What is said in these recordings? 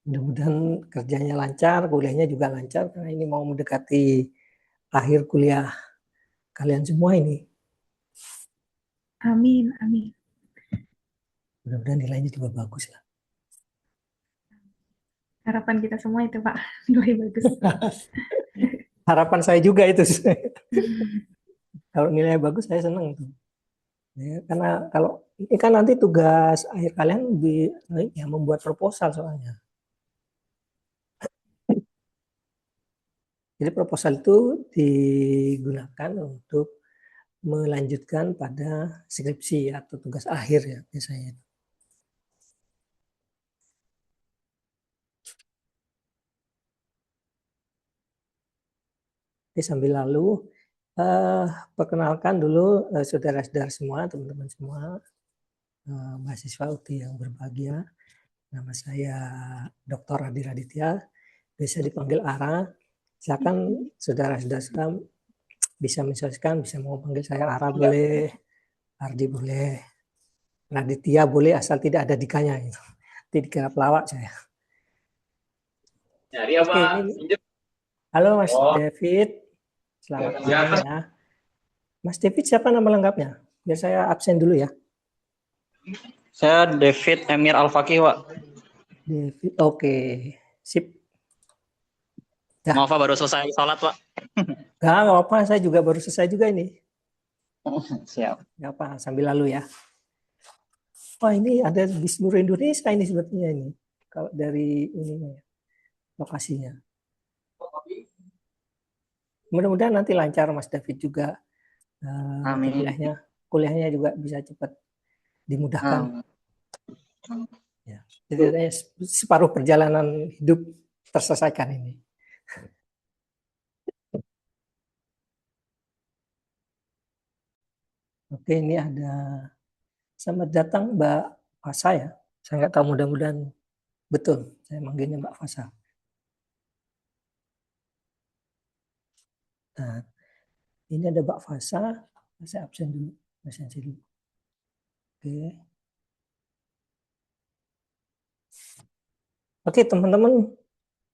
Mudah-mudahan kerjanya lancar, kuliahnya juga lancar, karena ini mau mendekati akhir kuliah kalian semua ini. Amin, amin. Mudah-mudahan nilainya juga bagus lah. Harapan kita semua itu, Pak. Nilai bagus. Harapan saya juga itu. Kalau nilai bagus saya senang tuh. Ya, karena kalau ini kan nanti tugas akhir kalian ya, membuat proposal soalnya. Jadi proposal itu digunakan untuk melanjutkan pada skripsi atau tugas akhir ya biasanya. Oke, sambil lalu perkenalkan dulu saudara-saudara semua, teman-teman semua, mahasiswa UTI yang berbahagia. Nama saya Dr. Adi Raditya, biasa dipanggil Ara. Silakan saudara-saudara bisa menyesuaikan, bisa mau panggil saya Ara boleh, Ardi boleh, Raditya boleh, asal tidak ada dikanya. Gitu. Nanti dikira pelawak saya. Oke, ini halo Mas David, selamat malam ya. Mas David siapa nama lengkapnya? Biar saya absen dulu ya. Saya David Emir Al-Fakih, Pak. David, oke. Sip. Ya. Maaf Pak, baru selesai sholat, Pak. Nggak apa-apa, saya juga baru selesai juga ini. Siap. Nggak apa, sambil lalu ya. Wah, ini ada di seluruh Indonesia ini sebetulnya ini. Kalau dari ininya ya, lokasinya. Mudah-mudahan nanti lancar Mas David juga. Amin. Kuliahnya juga bisa cepat dimudahkan. Ya. Jadi separuh perjalanan hidup terselesaikan ini. Oke, ini ada selamat datang Mbak Fasa ya. Saya nggak tahu, mudah-mudahan betul. Saya manggilnya Mbak Fasa. Nah, ini ada Mbak Fasa. Saya absen dulu. Oke. Oke, teman-teman,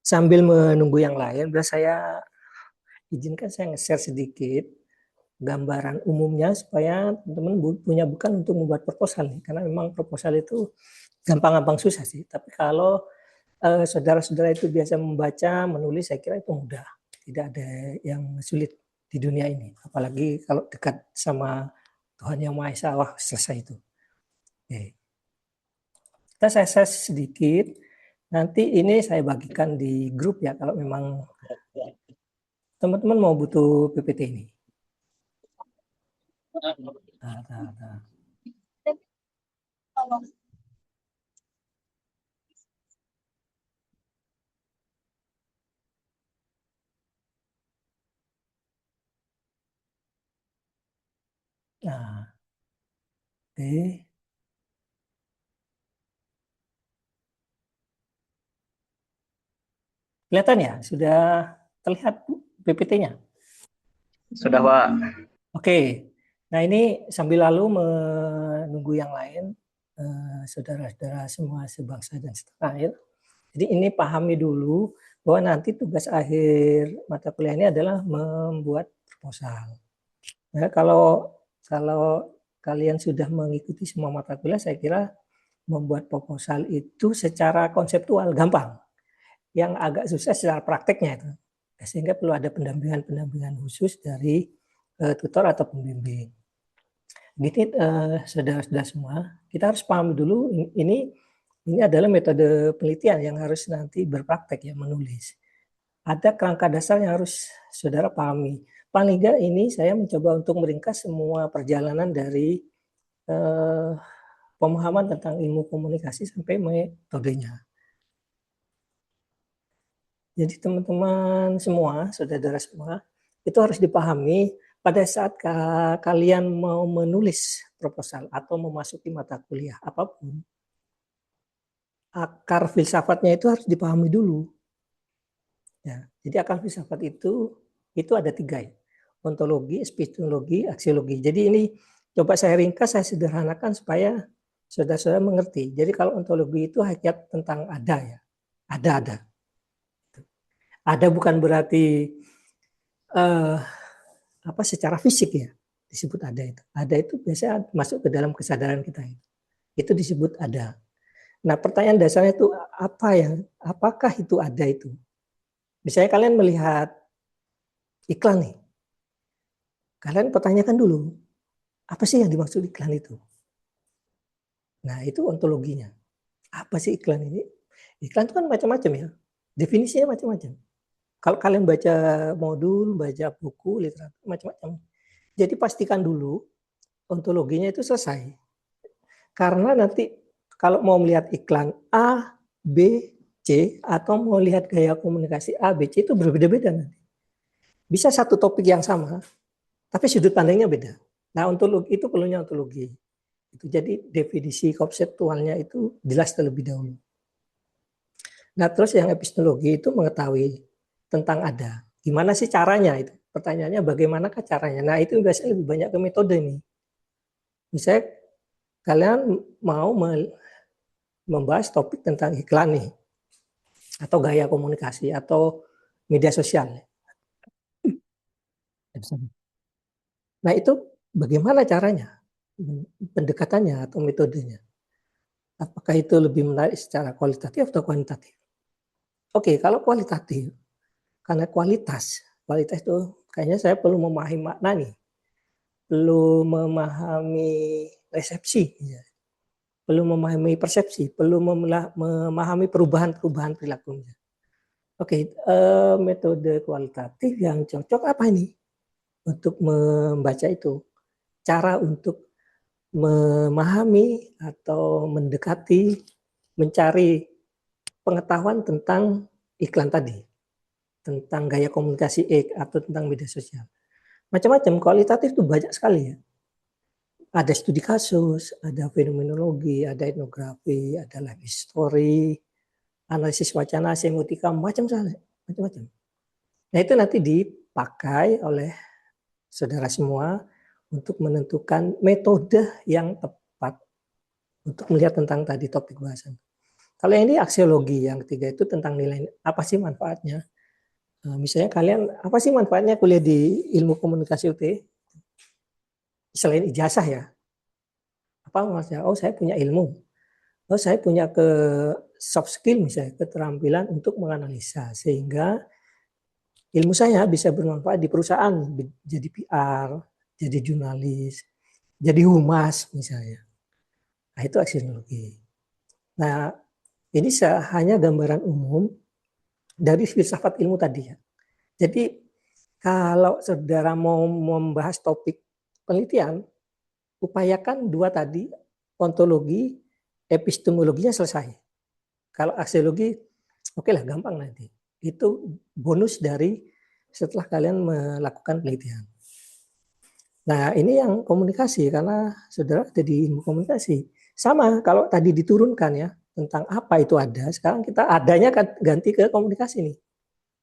sambil menunggu yang lain, saya izinkan saya nge-share sedikit gambaran umumnya supaya teman-teman punya bekal untuk membuat proposal nih. Karena memang proposal itu gampang-gampang susah sih. Tapi kalau saudara-saudara itu biasa membaca, menulis, saya kira itu mudah. Tidak ada yang sulit di dunia ini. Apalagi kalau dekat sama Tuhan Yang Maha Esa, wah selesai itu. Oke. Kita saya share sedikit. Nanti ini saya bagikan di grup ya, kalau memang teman-teman mau butuh PPT ini. Nah, oke. Kelihatan ya? Sudah terlihat PPT-nya? Sudah, Pak. Oke. Nah, ini sambil lalu menunggu yang lain, saudara-saudara semua sebangsa dan setanah air. Jadi ini pahami dulu bahwa nanti tugas akhir mata kuliah ini adalah membuat proposal. Nah, kalau kalian sudah mengikuti semua mata kuliah, saya kira membuat proposal itu secara konseptual gampang. Yang agak susah secara prakteknya itu. Sehingga perlu ada pendampingan khusus dari tutor atau pembimbing. Gini, saudara-saudara semua, kita harus paham dulu ini adalah metode penelitian yang harus nanti berpraktek ya, menulis. Ada kerangka dasar yang harus saudara pahami. Paling enggak ini saya mencoba untuk meringkas semua perjalanan dari pemahaman tentang ilmu komunikasi sampai metodenya. Jadi teman-teman semua, saudara-saudara semua, itu harus dipahami pada saat kalian mau menulis proposal atau memasuki mata kuliah apapun, akar filsafatnya itu harus dipahami dulu. Ya, jadi akar filsafat itu ada 3 ya. Ontologi, epistemologi, aksiologi. Jadi ini coba saya ringkas, saya sederhanakan supaya saudara-saudara mengerti. Jadi kalau ontologi itu hakikat tentang ada ya. Ada. Ada bukan berarti secara fisik ya disebut ada itu. Ada itu biasanya masuk ke dalam kesadaran kita itu. Itu disebut ada. Nah, pertanyaan dasarnya itu apakah itu ada itu? Misalnya kalian melihat iklan nih. Kalian pertanyakan dulu, apa sih yang dimaksud iklan itu? Nah, itu ontologinya. Apa sih iklan ini? Iklan itu kan macam-macam ya. Definisinya macam-macam. Kalau kalian baca modul, baca buku, literatur, macam-macam. Jadi pastikan dulu ontologinya itu selesai. Karena nanti kalau mau melihat iklan A, B, C, atau mau lihat gaya komunikasi A, B, C itu berbeda-beda nanti. Bisa satu topik yang sama, tapi sudut pandangnya beda. Nah, ontologi itu perlunya ontologi. Itu jadi definisi konseptualnya itu jelas terlebih dahulu. Nah, terus yang epistemologi itu mengetahui tentang ada. Gimana sih caranya itu? Pertanyaannya bagaimanakah caranya? Nah, itu biasanya lebih banyak ke metode nih. Misalnya kalian mau membahas topik tentang iklan nih, atau gaya komunikasi, atau media sosial. Nah, itu bagaimana caranya? Pendekatannya atau metodenya? Apakah itu lebih menarik secara kualitatif atau kuantitatif? Oke, kalau kualitatif, karena kualitas itu kayaknya saya perlu memahami makna nih, perlu memahami resepsi, ya. Perlu memahami persepsi, perlu memahami perubahan-perubahan perilakunya. Oke, metode kualitatif yang cocok apa ini untuk membaca itu? Cara untuk memahami atau mendekati, mencari pengetahuan tentang iklan tadi, tentang gaya komunikasi atau tentang media sosial. Macam-macam, kualitatif itu banyak sekali ya. Ada studi kasus, ada fenomenologi, ada etnografi, ada life history, analisis wacana, semiotika, macam-macam. Nah, itu nanti dipakai oleh saudara semua untuk menentukan metode yang tepat untuk melihat tentang tadi topik bahasan. Kalau ini aksiologi, yang ketiga itu tentang nilai, apa sih manfaatnya? Misalnya kalian, apa sih manfaatnya kuliah di ilmu komunikasi UT? Selain ijazah ya. Apa maksudnya? Oh, saya punya ilmu. Oh, saya punya soft skill misalnya, keterampilan untuk menganalisa, sehingga ilmu saya bisa bermanfaat di perusahaan, jadi PR, jadi jurnalis, jadi humas misalnya. Nah, itu aksiologi. Nah, ini hanya gambaran umum dari filsafat ilmu tadi ya. Jadi kalau saudara mau membahas topik penelitian, upayakan dua tadi, ontologi, epistemologinya selesai. Kalau aksiologi, oke lah, gampang nanti. Itu bonus dari setelah kalian melakukan penelitian. Nah, ini yang komunikasi, karena saudara ada di ilmu komunikasi. Sama, kalau tadi diturunkan ya, tentang apa itu ada, sekarang kita adanya ganti ke komunikasi nih.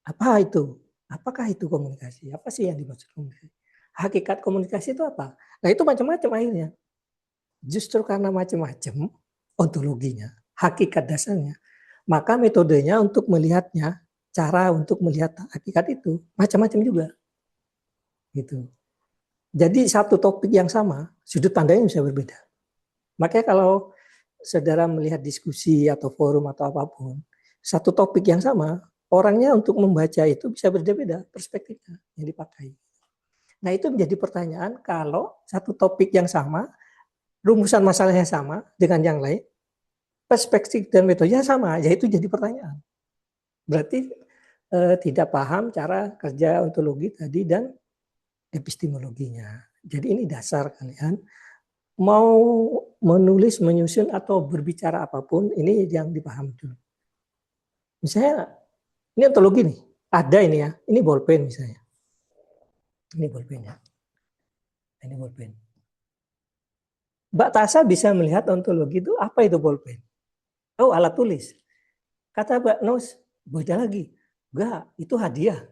Apa itu? Apakah itu komunikasi? Apa sih yang dimaksud komunikasi? Hakikat komunikasi itu apa? Nah, itu macam-macam akhirnya. Justru karena macam-macam ontologinya, hakikat dasarnya, maka metodenya untuk melihatnya, cara untuk melihat hakikat itu macam-macam juga. Gitu. Jadi satu topik yang sama, sudut pandangnya bisa berbeda. Makanya kalau saudara melihat diskusi atau forum atau apapun, satu topik yang sama, orangnya untuk membaca itu bisa berbeda perspektifnya yang dipakai. Nah, itu menjadi pertanyaan kalau satu topik yang sama, rumusan masalahnya sama dengan yang lain, perspektif dan metodenya sama, ya itu jadi pertanyaan. Berarti tidak paham cara kerja ontologi tadi dan epistemologinya. Jadi ini dasar kalian mau menulis, menyusun atau berbicara apapun, ini yang dipahami dulu. Misalnya ini ontologi nih, ada ini ya, ini bolpen misalnya. Ini bolpen ya. Ini bolpen. Mbak Tasa bisa melihat ontologi itu apa itu bolpen? Oh, alat tulis. Kata Mbak Nos, beda lagi. Enggak, itu hadiah.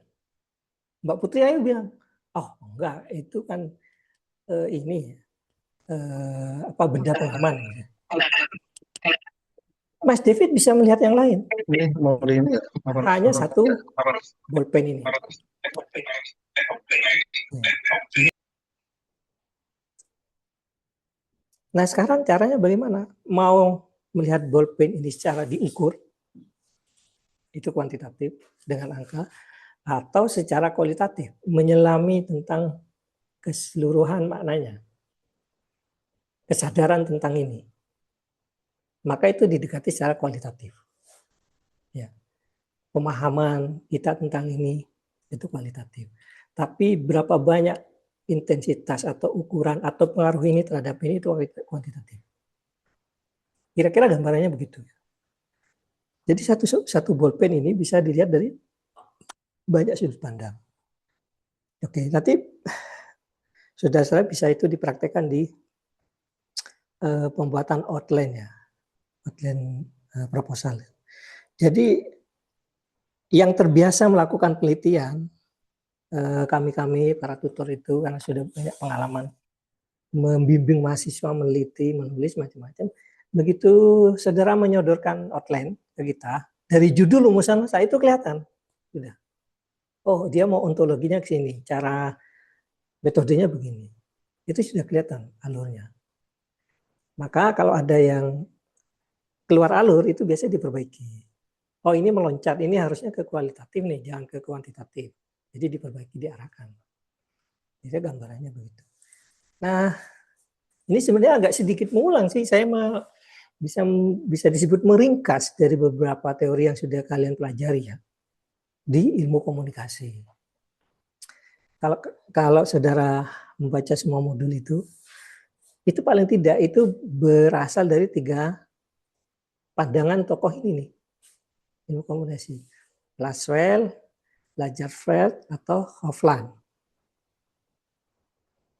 Mbak Putri Ayu bilang, oh enggak, itu kan ini benda pengaman. Mas David bisa melihat yang lain. Ini mau di ini ya? hanya satu bolpen ini. Nah sekarang caranya bagaimana? Mau melihat bolpen ini secara diukur, itu kuantitatif dengan angka, atau secara kualitatif, menyelami tentang keseluruhan maknanya, kesadaran tentang ini. Maka itu didekati secara kualitatif. Ya. Pemahaman kita tentang ini itu kualitatif. Tapi berapa banyak intensitas atau ukuran atau pengaruh ini terhadap ini itu kuantitatif. Kira-kira gambarannya begitu. Jadi satu bolpen ini bisa dilihat dari banyak sudut pandang. Oke, nanti saudara-saudara bisa itu dipraktekkan di pembuatan outline ya, outline proposal. Jadi yang terbiasa melakukan penelitian, kami para tutor itu karena sudah banyak pengalaman membimbing mahasiswa meneliti, menulis macam-macam. Begitu saudara menyodorkan outline ke kita, dari judul rumusan saya itu kelihatan. Sudah. Oh, dia mau ontologinya ke sini, cara metodenya begini. Itu sudah kelihatan alurnya. Maka kalau ada yang keluar alur itu biasanya diperbaiki. Oh, ini meloncat, ini harusnya ke kualitatif nih, jangan ke kuantitatif. Jadi diperbaiki, diarahkan. Jadi gambarannya begitu. Nah, ini sebenarnya agak sedikit mengulang sih. Saya bisa disebut meringkas dari beberapa teori yang sudah kalian pelajari ya di ilmu komunikasi. Kalau saudara membaca semua modul itu paling tidak itu berasal dari 3 pandangan tokoh ini nih, ilmu komunikasi. Lasswell, Lagerfeld, atau Hofland.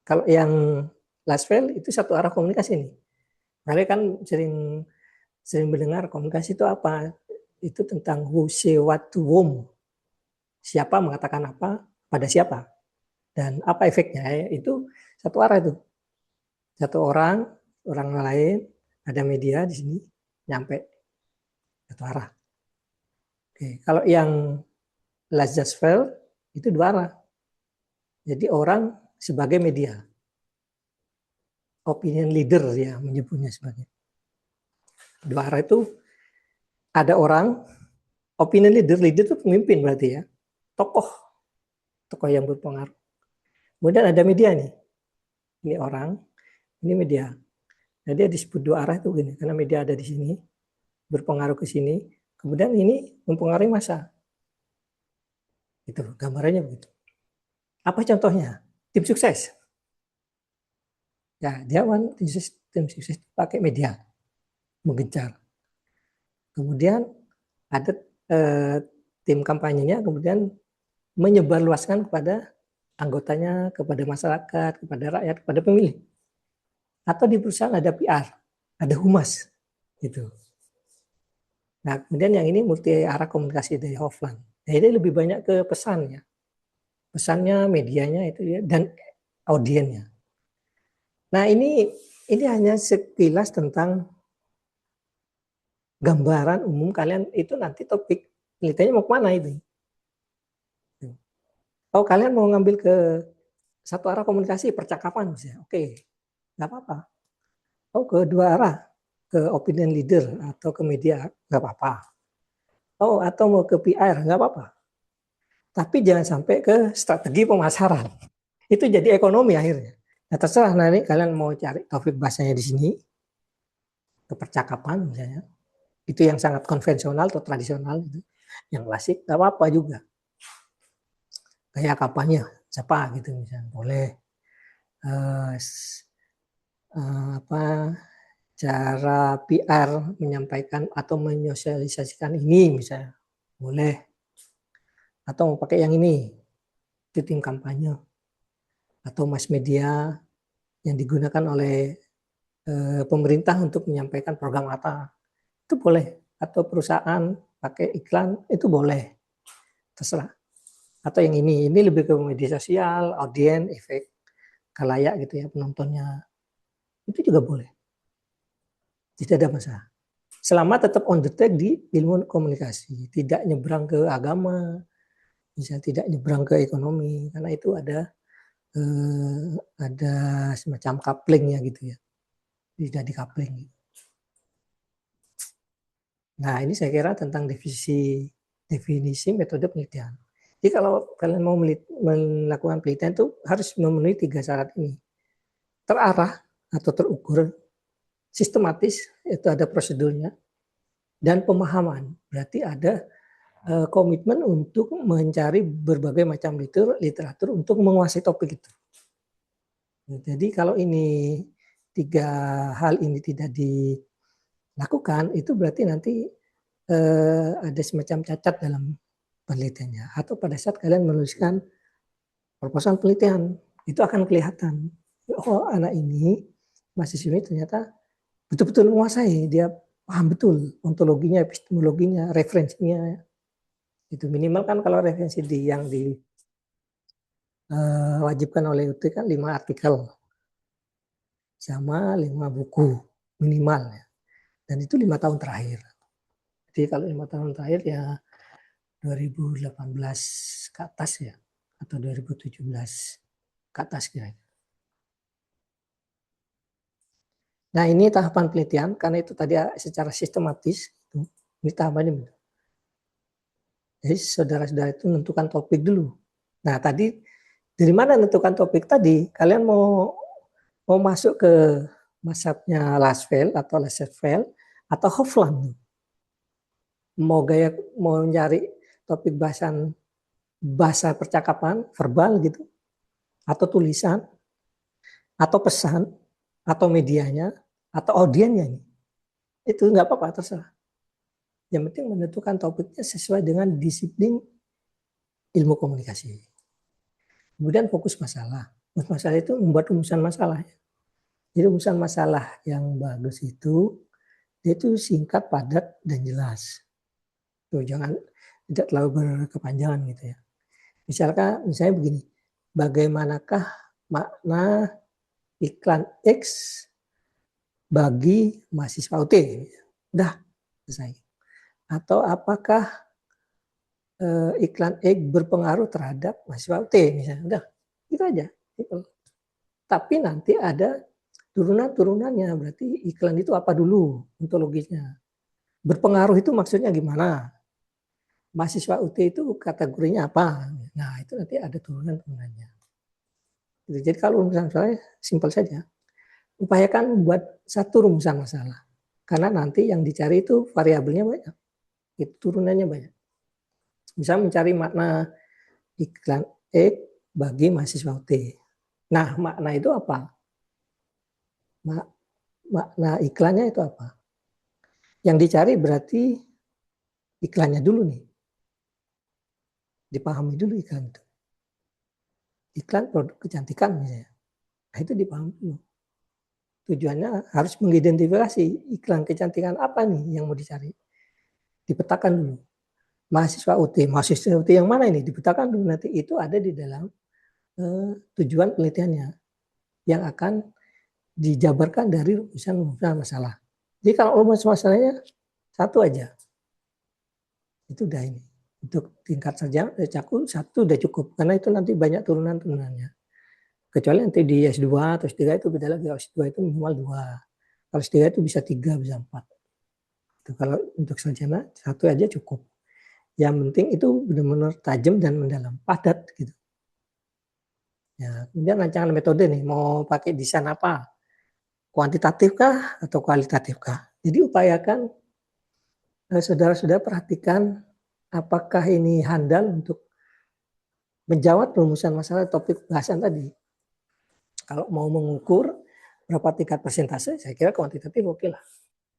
Kalau yang Lasswell itu satu arah komunikasi nih. Kalian kan sering mendengar komunikasi itu apa? Itu tentang who, say, what, to whom. Siapa mengatakan apa pada siapa. Dan apa efeknya? Itu satu arah itu. Satu orang lain, ada media di sini, nyampe satu arah. Oke, kalau yang Lagerfeld itu 2 arah. Jadi orang sebagai media. Opinion leader ya menyebutnya sebagai. 2 arah itu ada orang, opinion leader itu pemimpin berarti ya. Tokoh yang berpengaruh. Kemudian ada media nih. Ini orang, ini media. Nah dia disebut 2 arah itu gini, karena media ada di sini, berpengaruh ke sini, kemudian ini mempengaruhi massa. Itu gambarannya begitu. Apa contohnya? Tim sukses. Ya, dia tim sukses pakai media, menggencar. Kemudian ada tim kampanyenya, kemudian menyebarluaskan kepada anggotanya, kepada masyarakat, kepada rakyat, kepada pemilih. Atau di perusahaan ada PR, ada humas, gitu. Nah, kemudian yang ini multi arah komunikasi dari Hofland. Nah, ini lebih banyak ke pesannya. Pesannya, medianya itu ya, dan audiennya. Nah, ini hanya sekilas tentang gambaran umum. Kalian itu nanti topik penelitiannya mau kemana itu. Oh, kalian mau ngambil ke satu arah komunikasi, percakapan misalnya. Oke, nggak apa-apa. Oh, ke 2 arah, ke opinion leader atau ke media, nggak apa-apa. Oh, atau mau ke PR, nggak apa-apa. Tapi jangan sampai ke strategi pemasaran. Itu jadi ekonomi akhirnya. Nah, terserah nanti kalian mau cari topik bahasanya di sini, ke percakapan misalnya. Itu yang sangat konvensional atau tradisional, itu. Yang klasik, nggak apa-apa juga. Kayak kampanye, siapa gitu misalnya, boleh. Cara PR menyampaikan atau menyosialisasikan ini misalnya, boleh. Atau mau pakai yang ini, itu tim kampanye. Atau mass media yang digunakan oleh pemerintah untuk menyampaikan program apa, itu boleh. Atau perusahaan pakai iklan, itu boleh. Terserah. Atau yang ini lebih ke media sosial, audiens, efek khalayak gitu ya, penontonnya. Itu juga boleh. Tidak ada masalah. selama tetap on the track di ilmu komunikasi, tidak nyebrang ke agama, bisa tidak nyebrang ke ekonomi, karena itu ada semacam couplingnya gitu ya, tidak di coupling. Nah ini saya kira tentang definisi metode penelitian. Jadi kalau kalian mau melakukan penelitian itu harus memenuhi 3 syarat ini. Terarah atau terukur, sistematis, itu ada prosedurnya, dan pemahaman. Berarti ada komitmen untuk mencari berbagai macam literatur untuk menguasai topik itu. Jadi kalau ini 3 hal ini tidak dilakukan, itu berarti nanti ada semacam cacat dalam penelitiannya. Atau pada saat kalian menuliskan proposal penelitian, itu akan kelihatan, oh anak ini, mahasiswa ini ternyata betul-betul menguasai, dia paham betul ontologinya, epistemologinya, referensinya. Itu minimal kan kalau referensi yang diwajibkan oleh UT kan 5 artikel sama 5 buku minimal ya. Dan itu 5 tahun terakhir. Jadi kalau 5 tahun terakhir ya 2018 ke atas ya, atau 2017 ke atas kira-kira. Nah ini tahapan penelitian, karena itu tadi secara sistematis, ini tahapannya. Jadi saudara-saudara itu menentukan topik dulu. Nah tadi dari mana menentukan topik tadi? Kalian mau masuk ke mazhabnya Lassfeld atau Laissez-faire atau Hofland? Mau nyari topik bahasa percakapan, verbal gitu, atau tulisan, atau pesan, atau medianya, atau audiennya. Itu nggak apa-apa, terserah. Yang penting menentukan topiknya sesuai dengan disiplin ilmu komunikasi. Kemudian fokus masalah. Fokus masalah itu membuat rumusan masalah. Jadi rumusan masalah yang bagus itu, dia itu singkat, padat, dan jelas. Tuh, jangan tidak terlalu berkepanjangan gitu ya. Misalnya begini, bagaimanakah makna iklan X bagi mahasiswa UT? Udah selesai. Atau apakah iklan X berpengaruh terhadap mahasiswa UT misalnya? Udah, itu aja. Gitu. Tapi nanti ada turunan-turunannya, berarti iklan itu apa dulu ontologinya. Berpengaruh itu maksudnya gimana? Mahasiswa UT itu kategorinya apa? Nah itu nanti ada turunan-turunannya. Jadi kalau rumusan masalah simpel saja. Upayakan buat satu rumusan masalah. Karena nanti yang dicari itu variabelnya banyak. Itu turunannya banyak. Bisa mencari makna iklan X bagi mahasiswa UT. Nah makna itu apa? Makna iklannya itu apa? Yang dicari berarti iklannya dulu nih. Dipahami dulu iklan itu. Iklan produk kecantikan misalnya. Nah itu dipahami dulu. Tujuannya harus mengidentifikasi iklan kecantikan apa nih yang mau dicari. Dipetakan dulu. Mahasiswa UT yang mana ini? Dipetakan dulu, nanti itu ada di dalam tujuan penelitiannya yang akan dijabarkan dari rumusan masalah. Jadi kalau rumus masalahnya satu aja, itu udah ini. Untuk tingkat sarjana cakup satu udah cukup, karena itu nanti banyak turunan-turunannya. Kecuali nanti di S2 atau S3 itu beda lagi. S2 itu minimal 2. Kalau S3 itu bisa 3, bisa 4. Itu kalau untuk sarjana satu aja cukup. Yang penting itu benar-benar tajam dan mendalam, padat gitu. Ya, kemudian rancangan metode nih, mau pakai desain apa? Kuantitatif kah atau kualitatif kah? Jadi upayakan saudara-saudara perhatikan apakah ini handal untuk menjawab rumusan masalah topik bahasan tadi. Kalau mau mengukur berapa tingkat persentase, saya kira kuantitatif oke lah.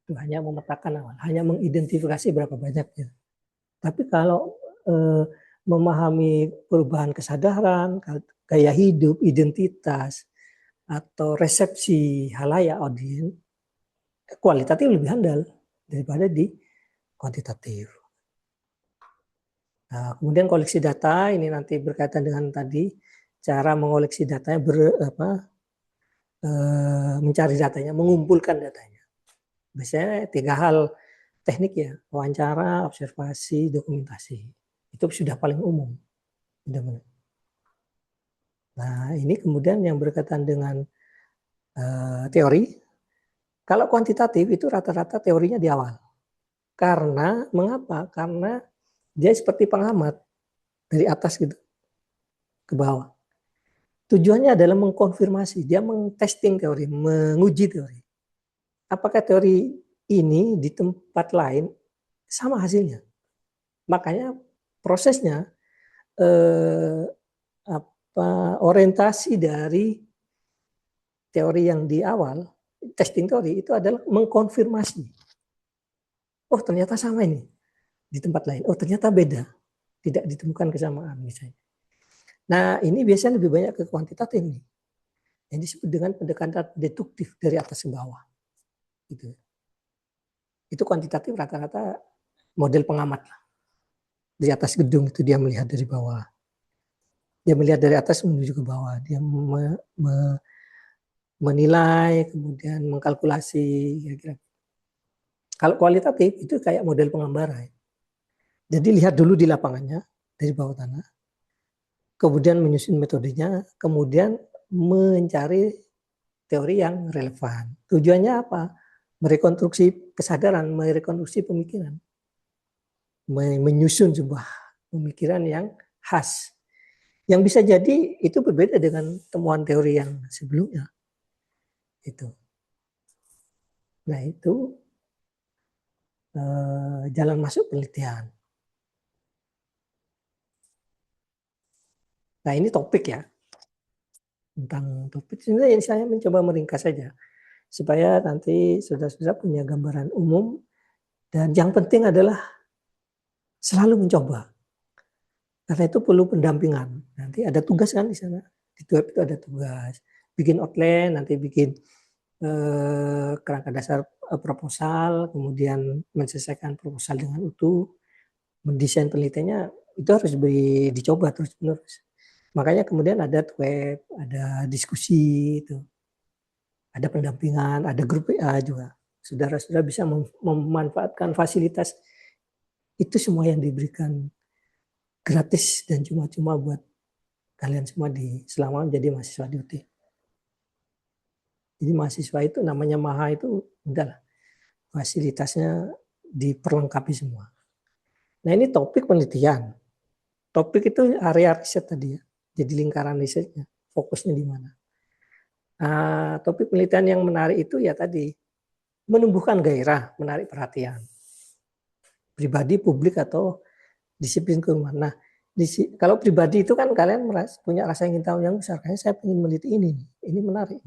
Itu hanya memetakan awal, hanya mengidentifikasi berapa banyak. Ya. Tapi kalau memahami perubahan kesadaran, gaya hidup, identitas, atau resepsi halayak audiens, kualitatif lebih handal daripada di kuantitatif. Nah, kemudian koleksi data ini nanti berkaitan dengan tadi cara mengoleksi datanya, mencari datanya, mengumpulkan datanya. Biasanya 3 hal teknik ya, wawancara, observasi, dokumentasi. Itu sudah paling umum. Nah, ini kemudian yang berkaitan dengan teori. Kalau kuantitatif itu rata-rata teorinya di awal. Karena, mengapa? Karena dia seperti pengamat dari atas gitu ke bawah. Tujuannya adalah mengkonfirmasi, dia mengtesting teori, menguji teori. Apakah teori ini di tempat lain sama hasilnya? Makanya prosesnya orientasi dari teori yang di awal, testing teori itu adalah mengkonfirmasi. Oh ternyata sama ini di tempat lain. Oh ternyata beda, tidak ditemukan kesamaan misalnya. Nah ini biasanya lebih banyak ke kuantitatif nih. Yang disebut dengan pendekatan deduktif dari atas ke bawah. Gitu. Itu kuantitatif rata-rata model pengamat lah. Di atas gedung itu dia melihat dari bawah. Dia melihat dari atas menuju ke bawah. Dia menilai, kemudian mengkalkulasi. Kira-kira. Kalau kualitatif itu kayak model penggambaran. Jadi lihat dulu di lapangannya dari bawah tanah. Kemudian menyusun metodenya. Kemudian mencari teori yang relevan. Tujuannya apa? Merekonstruksi kesadaran, merekonstruksi pemikiran. Menyusun sebuah pemikiran yang khas. Yang bisa jadi itu berbeda dengan temuan teori yang sebelumnya. Itu. Nah itu jalan masuk penelitian. Nah ini topik ya. Tentang topik sebenarnya saya mencoba meringkas saja. Supaya nanti saudara-saudara punya gambaran umum. Dan yang penting adalah selalu mencoba. Karena itu perlu pendampingan. Nanti ada tugas kan di sana. Di web itu ada tugas. Bikin outline, nanti bikin kerangka dasar proposal, kemudian menyelesaikan proposal dengan utuh, mendesain penelitiannya itu harus dicoba terus-menerus. Makanya kemudian ada web, ada diskusi itu, ada pendampingan, ada grup WA juga. Saudara-saudara bisa memanfaatkan fasilitas itu semua yang diberikan gratis dan cuma-cuma buat kalian semua selama menjadi mahasiswa di UT. Jadi mahasiswa itu namanya maha itu udahlah fasilitasnya diperlengkapi semua. Nah ini topik penelitian. Topik itu area riset tadi ya. Jadi lingkaran risetnya, fokusnya di mana. Nah, topik penelitian yang menarik itu ya tadi menumbuhkan gairah, menarik perhatian. Pribadi, publik atau disiplin keilmuan. Nah, kalau pribadi itu kan kalian punya rasa ingin tahu yang besar. Kayaknya saya ingin meneliti ini menarik.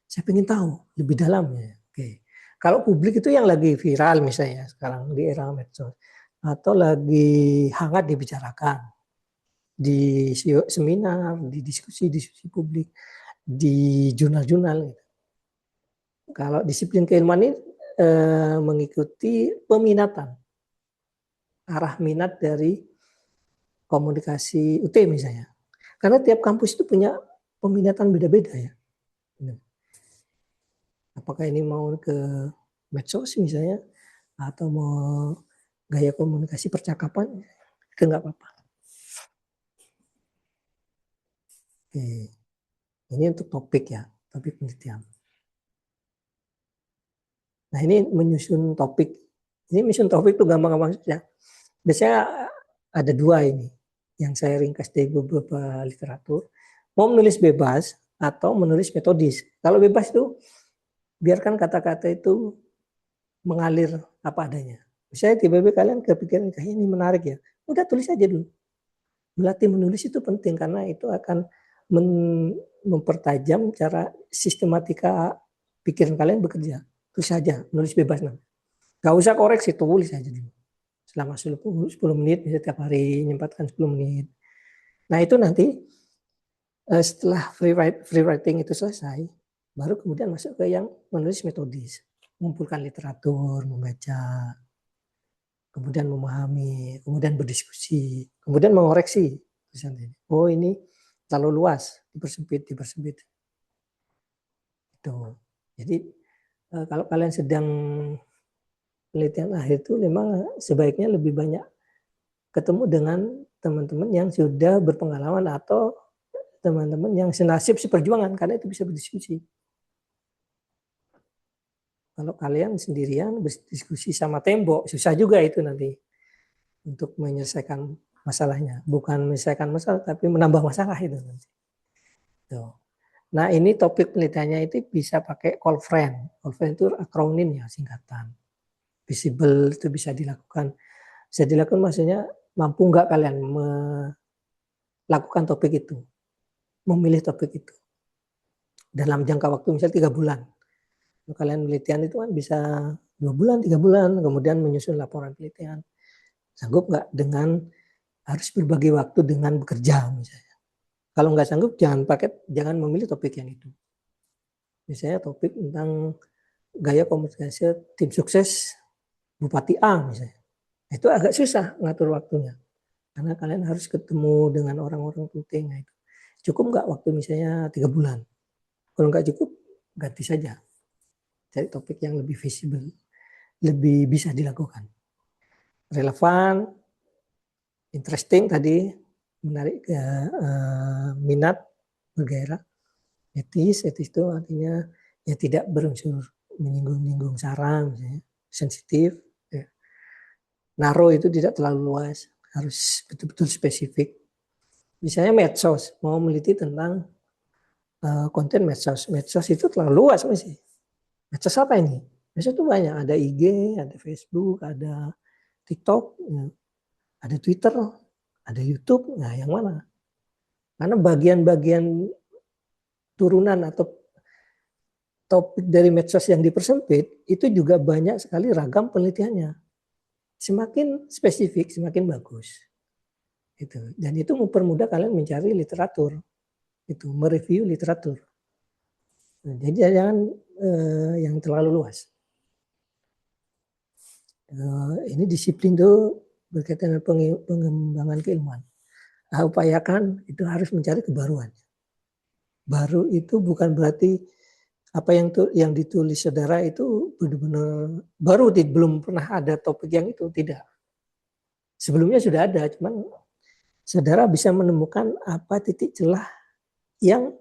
Saya ingin tahu lebih dalamnya. Oke. Kalau publik itu yang lagi viral misalnya sekarang di era medsos atau lagi hangat dibicarakan di seminar, di diskusi publik, di jurnal-jurnal. Kalau disiplin keilmuan ini mengikuti peminatan, arah minat dari komunikasi UT misalnya. Karena tiap kampus itu punya peminatan beda-beda ya. Apakah ini mau ke medsos misalnya atau mau gaya komunikasi percakapan, itu nggak apa-apa. Oke. Ini untuk topik ya, topik penelitian. Nah ini menyusun topik. Ini menyusun topik itu gampang-gampang saja. Biasanya ada dua ini yang saya ringkas dari beberapa literatur. Mau menulis bebas atau menulis metodis. Kalau bebas itu biarkan kata-kata itu mengalir apa adanya. Misalnya tiba-tiba kalian kepikiran kayak ini menarik ya. Udah tulis aja dulu. Melatih menulis itu penting karena itu akan mempertajam cara sistematika pikiran kalian bekerja. Tulis saja, nulis bebas. Gak usah koreksi, tulis aja dulu. Selama 10 menit, bisa tiap hari menyempatkan 10 menit. Nah itu nanti setelah free writing itu selesai, baru kemudian masuk ke yang menulis metodis. Mengumpulkan literatur, membaca, kemudian memahami, kemudian berdiskusi, kemudian mengoreksi. Oh ini terlalu luas, dipersempit. Itu. Jadi kalau kalian sedang penelitian akhir itu memang sebaiknya lebih banyak ketemu dengan teman-teman yang sudah berpengalaman atau teman-teman yang senasib seperjuangan, karena itu bisa berdiskusi. Kalau kalian sendirian berdiskusi sama tembok, susah juga itu nanti untuk menyelesaikan masalahnya. Bukan menyelesaikan masalah, tapi menambah masalah itu nanti. Tuh. Nah, ini topik penelitiannya itu bisa pakai call friend. Call friend itu akronim ya, singkatan. Visible itu bisa dilakukan. Bisa dilakukan maksudnya mampu nggak kalian melakukan topik itu, memilih topik itu dalam jangka waktu misalnya 3 bulan. Kalau kalian penelitian itu kan bisa 2 bulan, 3 bulan, kemudian menyusun laporan penelitian. Sanggup nggak dengan harus berbagi waktu dengan bekerja misalnya. Kalau nggak sanggup jangan memilih topik yang itu. Misalnya topik tentang gaya komunikasi tim sukses Bupati A misalnya. Itu agak susah ngatur waktunya. Karena kalian harus ketemu dengan orang-orang penting. Nah, itu. Cukup nggak waktu misalnya 3 bulan? Kalau nggak cukup, ganti saja. Cari topik yang lebih visible, lebih bisa dilakukan. Relevan, interesting tadi, menarik minat, bergairah. Etis itu artinya ya tidak berunsur menyinggung-nyinggung sara, misalnya, sensitif. Ya. Narrow itu tidak terlalu luas, harus betul-betul spesifik. Misalnya medsos, mau meliti tentang konten medsos. Medsos itu terlalu luas masih. Medsos apa ini? Medsos itu banyak, ada IG, ada Facebook, ada TikTok, ya. Ada Twitter, ada YouTube. Nah, yang mana? Karena bagian-bagian turunan atau topik dari medsos yang dipersempit itu juga banyak sekali ragam penelitiannya. Semakin spesifik, semakin bagus. Itu. Dan itu mempermudah kalian mencari literatur. Itu mereview literatur. Nah, jadi jangan yang terlalu luas. Ini disiplin tuh berkaitan dengan pengembangan keilmuan. Nah, upayakan itu harus mencari kebaruan. Baru itu bukan berarti apa yang ditulis saudara itu benar-benar baru, belum pernah ada topik yang itu, tidak. Sebelumnya sudah ada, cuman saudara bisa menemukan apa titik celah yang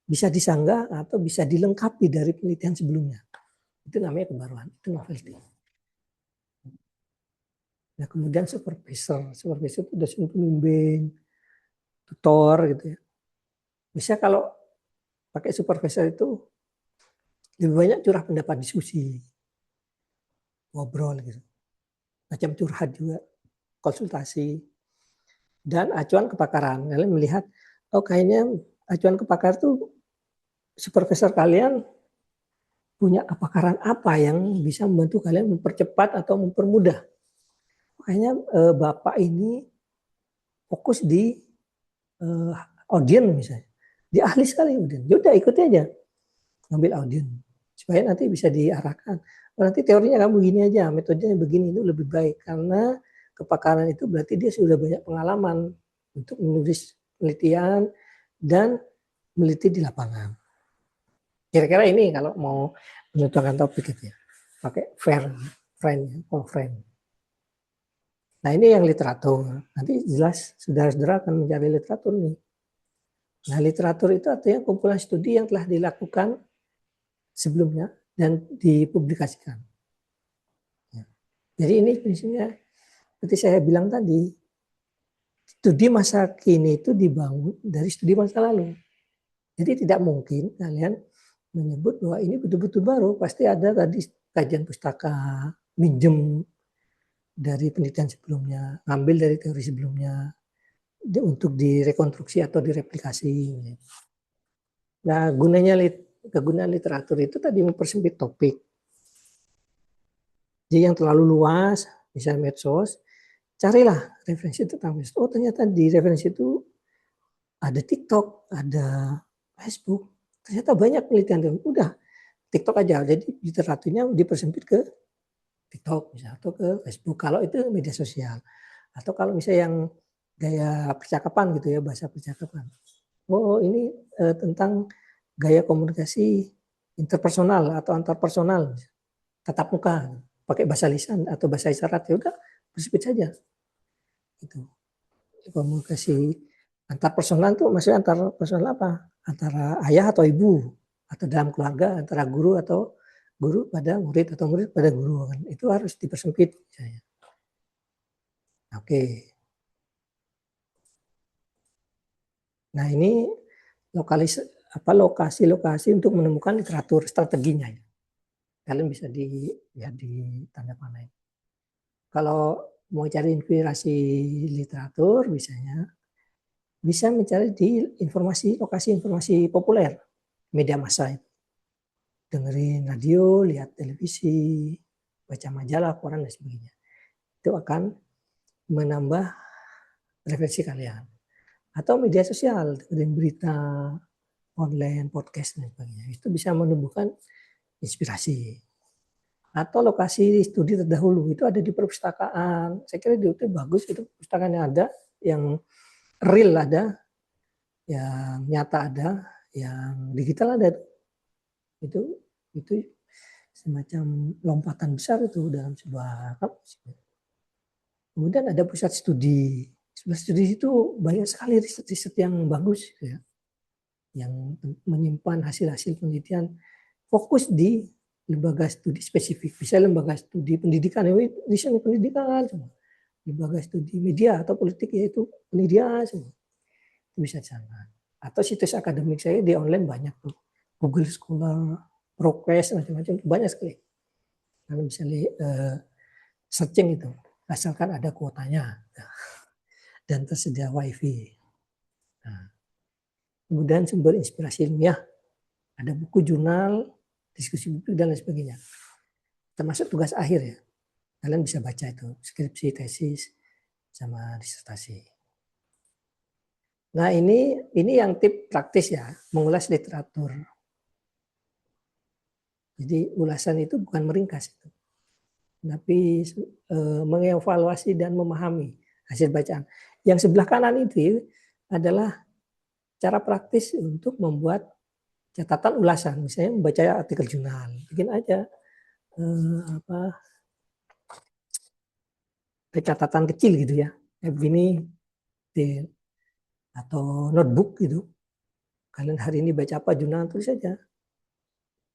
bisa disanggah atau bisa dilengkapi dari penelitian sebelumnya. Itu namanya kebaruan, itu novelty. Nah, kemudian supervisor itu dosen pembimbing, tutor gitu ya. Bisa kalau pakai supervisor itu lebih banyak curah pendapat, diskusi, ngobrol gitu. Macam curhat juga, konsultasi, dan acuan kepakaran. Kalian melihat, oh kayaknya acuan kepakaran tuh supervisor kalian punya kepakaran apa yang bisa membantu kalian mempercepat atau mempermudah. Kayaknya Bapak ini fokus di audien misalnya. Dia ahli sekali audien. Yaudah ikuti aja. Ngambil audien. Supaya nanti bisa diarahkan. Nanti teorinya kamu begini aja, metodenya begini, itu lebih baik. Karena kepakaran itu berarti dia sudah banyak pengalaman untuk menulis penelitian dan meneliti di lapangan. Kira-kira ini kalau mau menentukan topik itu ya. Pakai friend. Nah ini yang literatur. Nanti jelas saudara-saudara akan mencari literatur nih. Nah literatur itu artinya kumpulan studi yang telah dilakukan sebelumnya dan dipublikasikan. Ya. Jadi ini prinsipnya seperti saya bilang tadi, studi masa kini itu dibangun dari studi masa lalu. Jadi tidak mungkin kalian menyebut bahwa ini betul-betul baru. Pasti ada tadi kajian pustaka, minjem dari penelitian sebelumnya, ngambil dari teori sebelumnya untuk direkonstruksi atau direplikasi. Nah, kegunaan literatur itu tadi mempersempit topik. Jadi yang terlalu luas, misalnya medsos, carilah referensi tentang medsos. Oh, ternyata di referensi itu ada TikTok, ada Facebook. Ternyata banyak penelitian. Udah, TikTok aja. Jadi literaturnya dipersempit ke TikTok misalnya, atau ke Facebook. Kalau itu media sosial. Atau kalau misalnya yang gaya percakapan gitu ya, bahasa percakapan. Oh ini tentang gaya komunikasi interpersonal atau antarpersonal, tatap muka. pakai bahasa lisan atau bahasa isyarat, ya udah berspeech saja. Itu komunikasi antar personal tuh maksudnya antar personal apa? Antara ayah atau ibu, atau dalam keluarga antara guru atau guru pada murid atau murid pada guru kan. Itu harus dipersempit misalnya. Oke. Nah, ini lokasi-lokasi untuk menemukan literatur strateginya ya. Kalian bisa lihat di tanda panah. Kalau mau cari inspirasi literatur bisa mencari di lokasi informasi populer, media massa itu. Dengerin radio, lihat televisi, baca majalah, koran dan sebagainya. Itu akan menambah referensi kalian. Atau media sosial, dengerin berita online, podcast dan sebagainya. Itu bisa menumbuhkan inspirasi. Atau lokasi studi terdahulu itu ada di perpustakaan. Saya kira itu bagus, itu perpustakaan yang ada, yang real ada, yang nyata ada, yang digital ada. Itu semacam lompatan besar itu dalam sebuah kampus. Kemudian ada pusat studi. Pusat studi itu banyak sekali riset-riset yang bagus ya, yang menyimpan hasil-hasil penelitian fokus di lembaga studi spesifik. Bisa lembaga studi pendidikan, riset pendidikan semua. Lembaga studi media atau politik yaitu pendidikan semua. Itu bisa di sana. Atau situs akademik saya di online banyak tuh. Google Scholar, ProQuest, macam-macam, banyak sekali. Kalian bisa searching itu, asalkan ada kuotanya dan tersedia wifi. Nah, kemudian sumber inspirasi ilmiah, ada buku, jurnal, diskusi buku dan lain sebagainya. Termasuk tugas akhir ya, kalian bisa baca itu, skripsi, tesis, sama disertasi. Nah ini yang tip praktis ya, mengulas literatur. Jadi ulasan itu bukan meringkas itu, tapi mengevaluasi dan memahami hasil bacaan. Yang sebelah kanan itu adalah cara praktis untuk membuat catatan ulasan. Misalnya membaca artikel jurnal, bikin aja catatan kecil gitu ya, kayak begini, atau notebook gitu. Kalian hari ini baca apa, jurnal, tulis saja.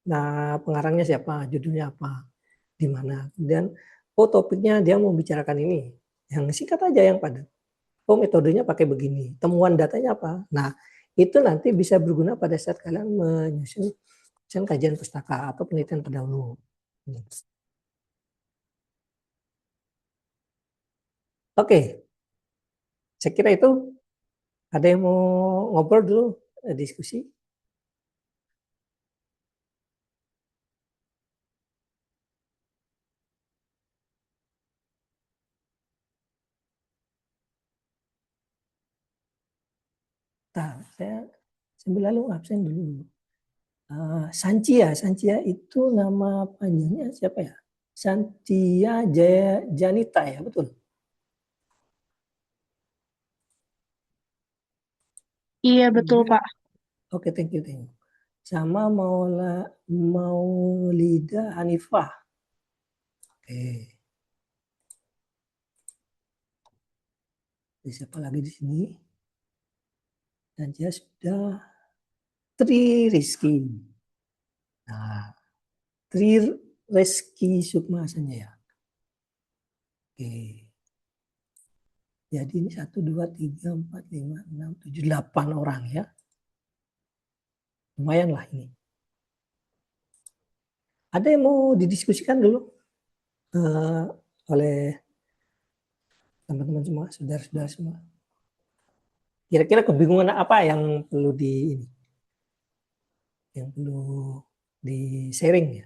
Nah, pengarangnya siapa, judulnya apa, di mana. Kemudian, topiknya dia mau bicarakan ini. Yang singkat aja, yang padat. Metodenya pakai begini. Temuan datanya apa. Nah, itu nanti bisa berguna pada saat kalian menyusun kajian pustaka atau penelitian pendahulu. Oke. Saya kira itu. Ada yang mau ngobrol dulu, diskusi? Nah, saya sambil lalu absen dulu. Sancia itu nama panjangnya siapa ya? Santia Janita ya, betul? Iya, betul, Pak. Oke, thank you. Sama Maulida Hanifah. Oke. Siapa lagi di sini? Dan dia sudah Tri Rizky. Nah, Tri Rizky Sukmasanya ya. Oke. Jadi ini 1, 2, 3, 4, 5, 6, 7, 8 orang ya. Lumayan lah ini. Ada yang mau didiskusikan dulu oleh teman-teman semua, saudara-saudara semua. Kira-kira kebingungan apa yang perlu di sharing ya?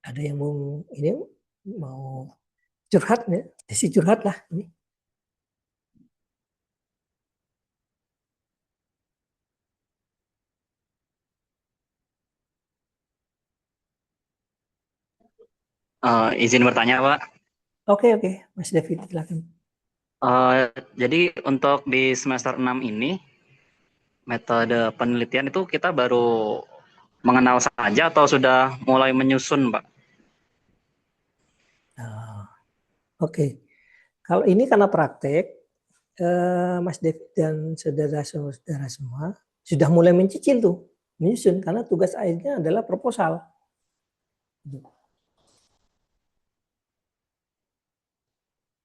Ada yang mau curhat ya? Sesi curhat lah ini. Izin bertanya, Pak. Oke, Mas David, silakan. Jadi untuk di semester 6 ini, metode penelitian itu kita baru mengenal saja atau sudah mulai menyusun, Pak? Nah, oke. Kalau ini karena praktek, Mas David dan saudara-saudara semua sudah mulai mencicil tuh, menyusun, karena tugas akhirnya adalah proposal.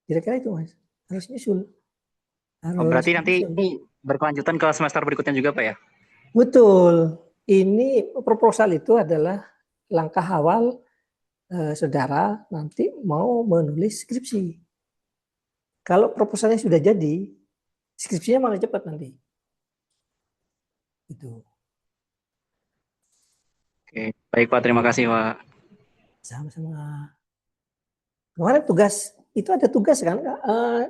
Kira-kira itu Mas, harus nyusun. Oh, Harus berarti nanti nyusun. ini berkelanjutan ke semester berikutnya juga, Pak ya? Betul. Ini proposal itu adalah langkah awal saudara nanti mau menulis skripsi. Kalau proposalnya sudah jadi, skripsinya malah cepat nanti. Itu. Oke, baik Pak, terima kasih Pak. Sama-sama. Kemarin tugas itu ada tugas kan?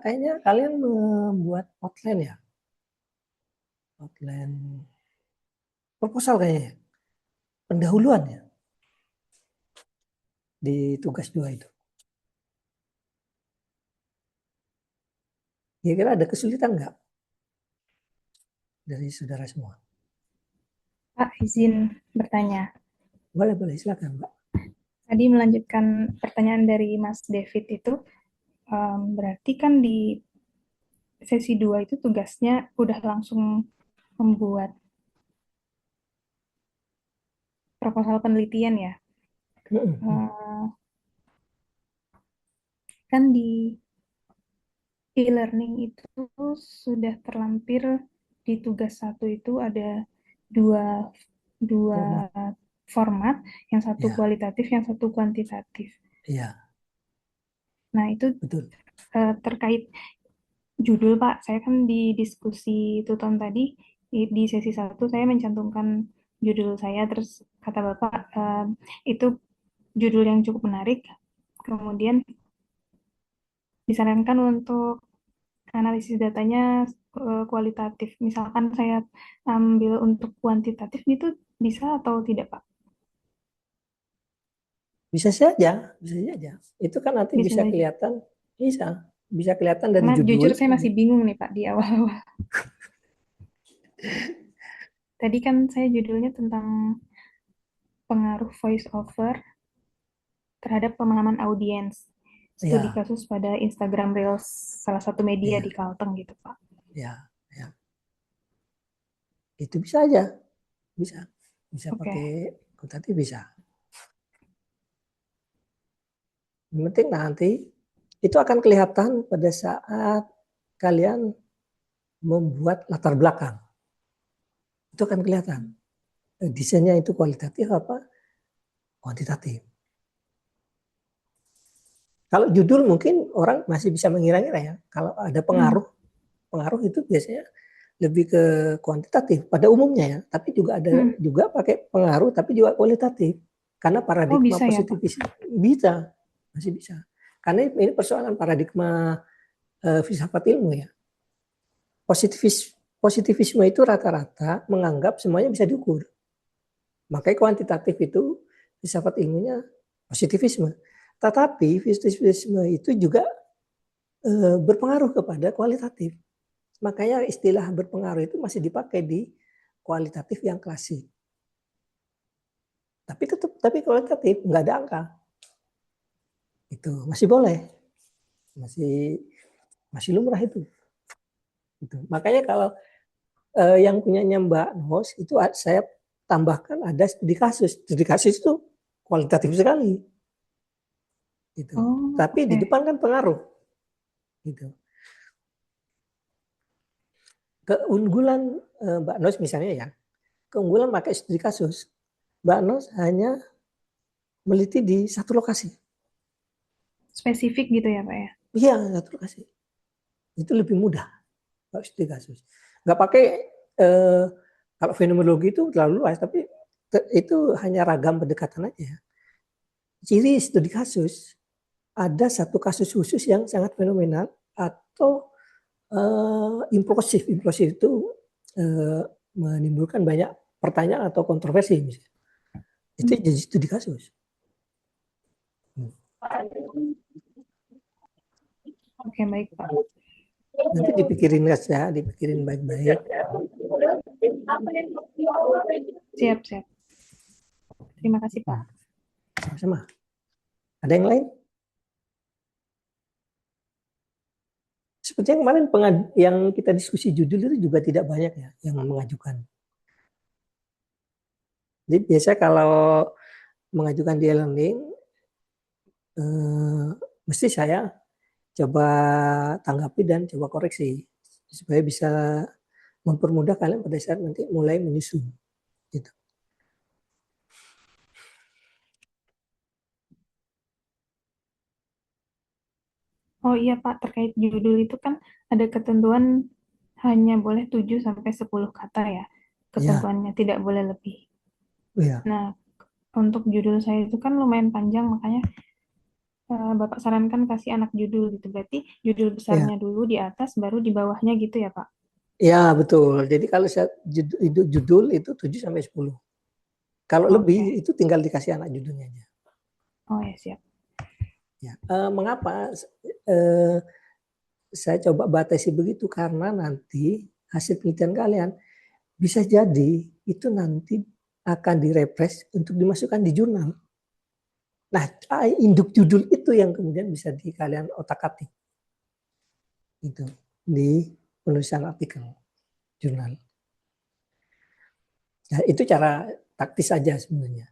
Kayaknya kalian membuat outline ya, outline proposal kayaknya, pendahuluan ya di tugas 2 itu. Kira-kira ada kesulitan nggak dari saudara semua? Pak, izin bertanya. Boleh, boleh, silakan Mbak. Tadi melanjutkan pertanyaan dari Mas David itu, berarti kan di sesi 2 itu tugasnya udah langsung membuat proposal penelitian ya. Kan di e-learning itu sudah terlampir di tugas 1 itu ada dua format, yang satu Ya, kualitatif, yang satu kuantitatif. iya, Nah, itu betul. terkait judul Pak, saya kan di diskusi tuton tadi, di sesi 1 saya mencantumkan judul saya, terus kata Bapak, itu judul yang cukup menarik, kemudian disarankan untuk analisis datanya kualitatif. Misalkan saya ambil untuk kuantitatif itu bisa atau tidak, Pak? Bisa saja, bisa saja. Itu kan nanti Bisa bisa saja. kelihatan, bisa kelihatan dari Karena jujur judul. saya masih bingung nih, Pak, di awal-awal. Tadi kan saya judulnya tentang pengaruh voice over terhadap pemahaman audiens. Studi Ya, kasus pada Instagram Reels, salah satu media ya, di Kalteng gitu, Pak. ya, ya. Itu bisa aja, bisa, bisa Oke. pakai kuantitatif bisa. Yang penting nanti itu akan kelihatan pada saat kalian membuat latar belakang. Itu akan kelihatan. Desainnya itu kualitatif apa kuantitatif. Kalau judul mungkin orang masih bisa mengira-ngira ya. Kalau ada pengaruh, pengaruh itu biasanya lebih ke kuantitatif pada umumnya ya. Tapi juga ada juga pakai pengaruh tapi juga kualitatif. Karena Oh, paradigma bisa ya, Pak? positivis bisa, masih bisa. Karena ini persoalan paradigma filsafat ilmu ya. Positivisme itu rata-rata menganggap semuanya bisa diukur. Makanya kuantitatif itu filsafat ilmunya positivisme. Tetapi filsafisme itu juga berpengaruh kepada kualitatif. Makanya istilah berpengaruh itu masih dipakai di kualitatif yang klasik. Tapi kualitatif nggak ada angka. Itu masih boleh. Masih lumrah itu. Makanya kalau yang punyanya Mbak Nos itu saya tambahkan ada studi kasus. Studi kasus itu kualitatif sekali. Gitu. Oh, Tapi di oke. depan kan pengaruh. Gitu. Keunggulan Mbak Nos misalnya ya, keunggulan pakai studi kasus, Mbak Nos hanya meliti di satu lokasi. Spesifik gitu ya, Pak ya? Iya, satu lokasi. Itu lebih mudah kalau studi kasus. Nggak pakai kalau fenomenologi itu terlalu luas, tapi itu hanya ragam pendekatan aja. Ciri studi kasus ada satu kasus khusus yang sangat fenomenal atau implosif. Implosif itu menimbulkan banyak pertanyaan atau kontroversi. Misalnya. Itu jadi studi kasus. Oke, baik, Pak. Nanti dipikirin saja, dipikirin baik-baik. Siap, siap. Terima kasih, Pak. Sama-sama. Ada yang lain? Seperti yang kemarin yang kita diskusi judul itu juga tidak banyak ya yang mengajukan. Jadi biasanya kalau mengajukan di e-learning, mesti saya coba tanggapi dan coba koreksi supaya bisa mempermudah kalian pada saat nanti mulai menyusun. Gitu. Oh iya Pak, terkait judul itu kan ada ketentuan hanya boleh 7 sampai 10 kata ya. Ya, Ketentuannya tidak boleh lebih. ya, Nah, untuk judul saya itu kan lumayan panjang, makanya Bapak sarankan kasih anak judul gitu. Berarti judul ya, besarnya dulu di atas, baru di bawahnya gitu ya Pak? ya betul. Jadi kalau judul itu 7 sampai 10. Kalau lebih Oke. itu tinggal dikasih anak judulnya aja. Oh ya siap. Ya. Mengapa saya coba batasi begitu? Karena nanti hasil penelitian kalian bisa jadi itu nanti akan direpres untuk dimasukkan di jurnal. Nah, induk judul itu yang kemudian bisa di kalian otak-atik. Itu di penulisan artikel jurnal. Nah, itu cara taktis saja sebenarnya.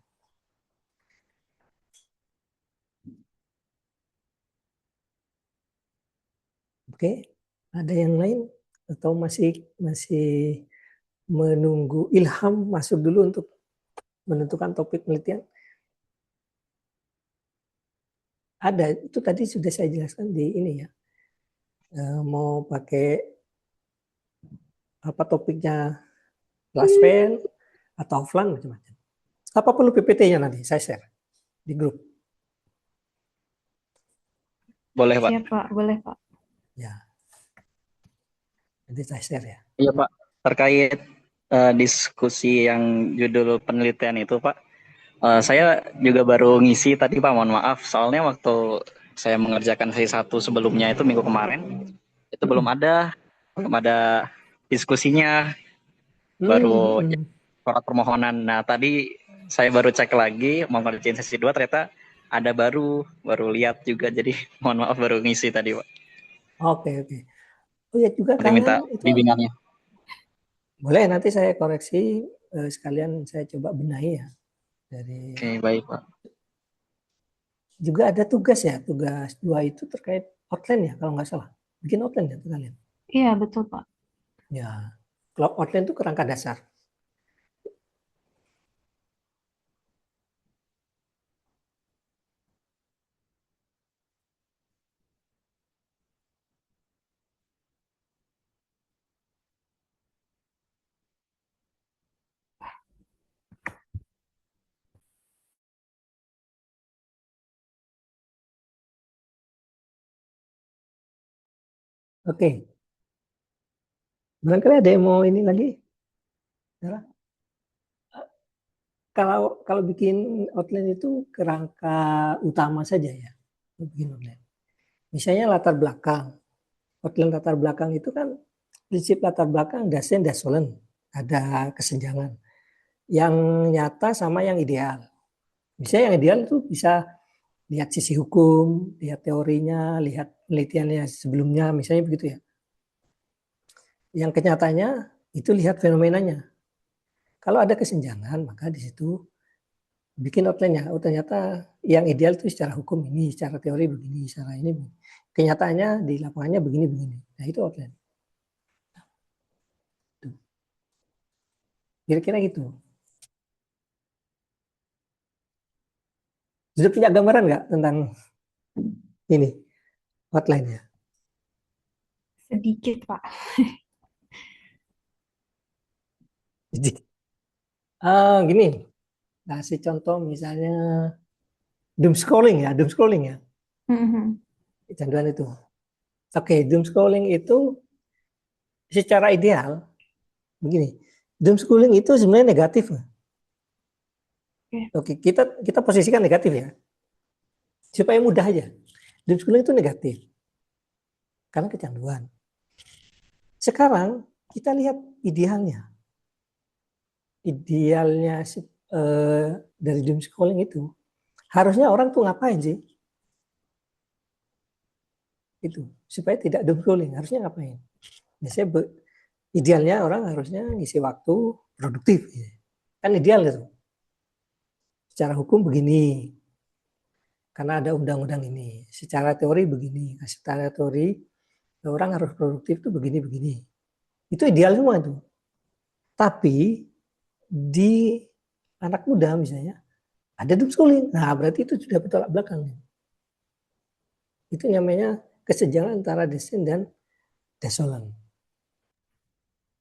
Oke, ada yang lain atau masih menunggu ilham masuk dulu untuk menentukan topik penelitian? Ada, itu tadi sudah saya jelaskan di ini ya. Mau pakai apa topiknya, Glasspen atau offline macam-macam. Apa perlu PPT-nya nanti saya share di grup? Boleh, Pak. Siap Pak, boleh Pak. Ya, nanti saya share ya. Iya, Pak. Terkait diskusi yang judul penelitian itu, Pak. Saya juga baru ngisi tadi, Pak. Mohon maaf. Soalnya waktu saya mengerjakan sesi 1 sebelumnya itu minggu kemarin, itu belum ada diskusinya, baru surat permohonan. Nah, tadi saya baru cek lagi, mau ngerjain sesi 2, ternyata ada baru lihat juga. Jadi mohon maaf baru ngisi tadi, Pak. Oke. Oh ya juga Tadi minta kalian itu bimbingannya. boleh nanti saya koreksi sekalian saya coba benahi ya dari. Oke, baik, Pak. Juga ada tugas ya, tugas 2 itu terkait outline ya kalau nggak salah. Bikin outline ya kalian. Iya betul Pak. Ya, kalau outline itu kerangka dasar. Oke. Barangkali ada yang mau ini lagi? Kalau bikin outline itu kerangka utama saja ya. Bikin outline. Misalnya latar belakang. Outline latar belakang itu kan prinsip latar belakang dasen dasolen. Ada kesenjangan. Yang nyata sama yang ideal. Misalnya yang ideal itu bisa lihat sisi hukum, lihat teorinya, lihat penelitiannya sebelumnya, misalnya begitu ya. Yang kenyataannya itu lihat fenomenanya. Kalau ada kesenjangan, maka di situ bikin outline-nya. Oh ternyata yang ideal itu secara hukum ini, secara teori begini, secara ini. Kenyataannya di lapangannya begini-begini. Nah itu outline. Kira-kira gitu. Sudah punya gambaran nggak tentang ini outline-nya? Sedikit Pak. Jadi, gini, kasih contoh misalnya doom scrolling ya. Kecanduan itu. Oke, doom scrolling itu secara ideal begini. Doom scrolling itu sebenarnya negatif. Oke, kita posisikan negatif ya. Supaya mudah aja. Doom scrolling itu negatif. Karena kecanduan. Sekarang kita lihat idealnya. Idealnya dari doom scrolling itu, harusnya orang tuh ngapain sih? Itu supaya tidak doom scrolling, harusnya ngapain? Biasanya idealnya orang harusnya ngisi waktu produktif, ya. Kan ideal gitu. Secara hukum begini, karena ada undang-undang ini. Secara teori begini, secara teori orang harus produktif tuh begini-begini. Itu ideal semua itu. Tapi di anak muda misalnya ada doom scrolling. Nah, berarti itu sudah bertolak belakang. Itu namanya kesenjangan antara desain dan desolan.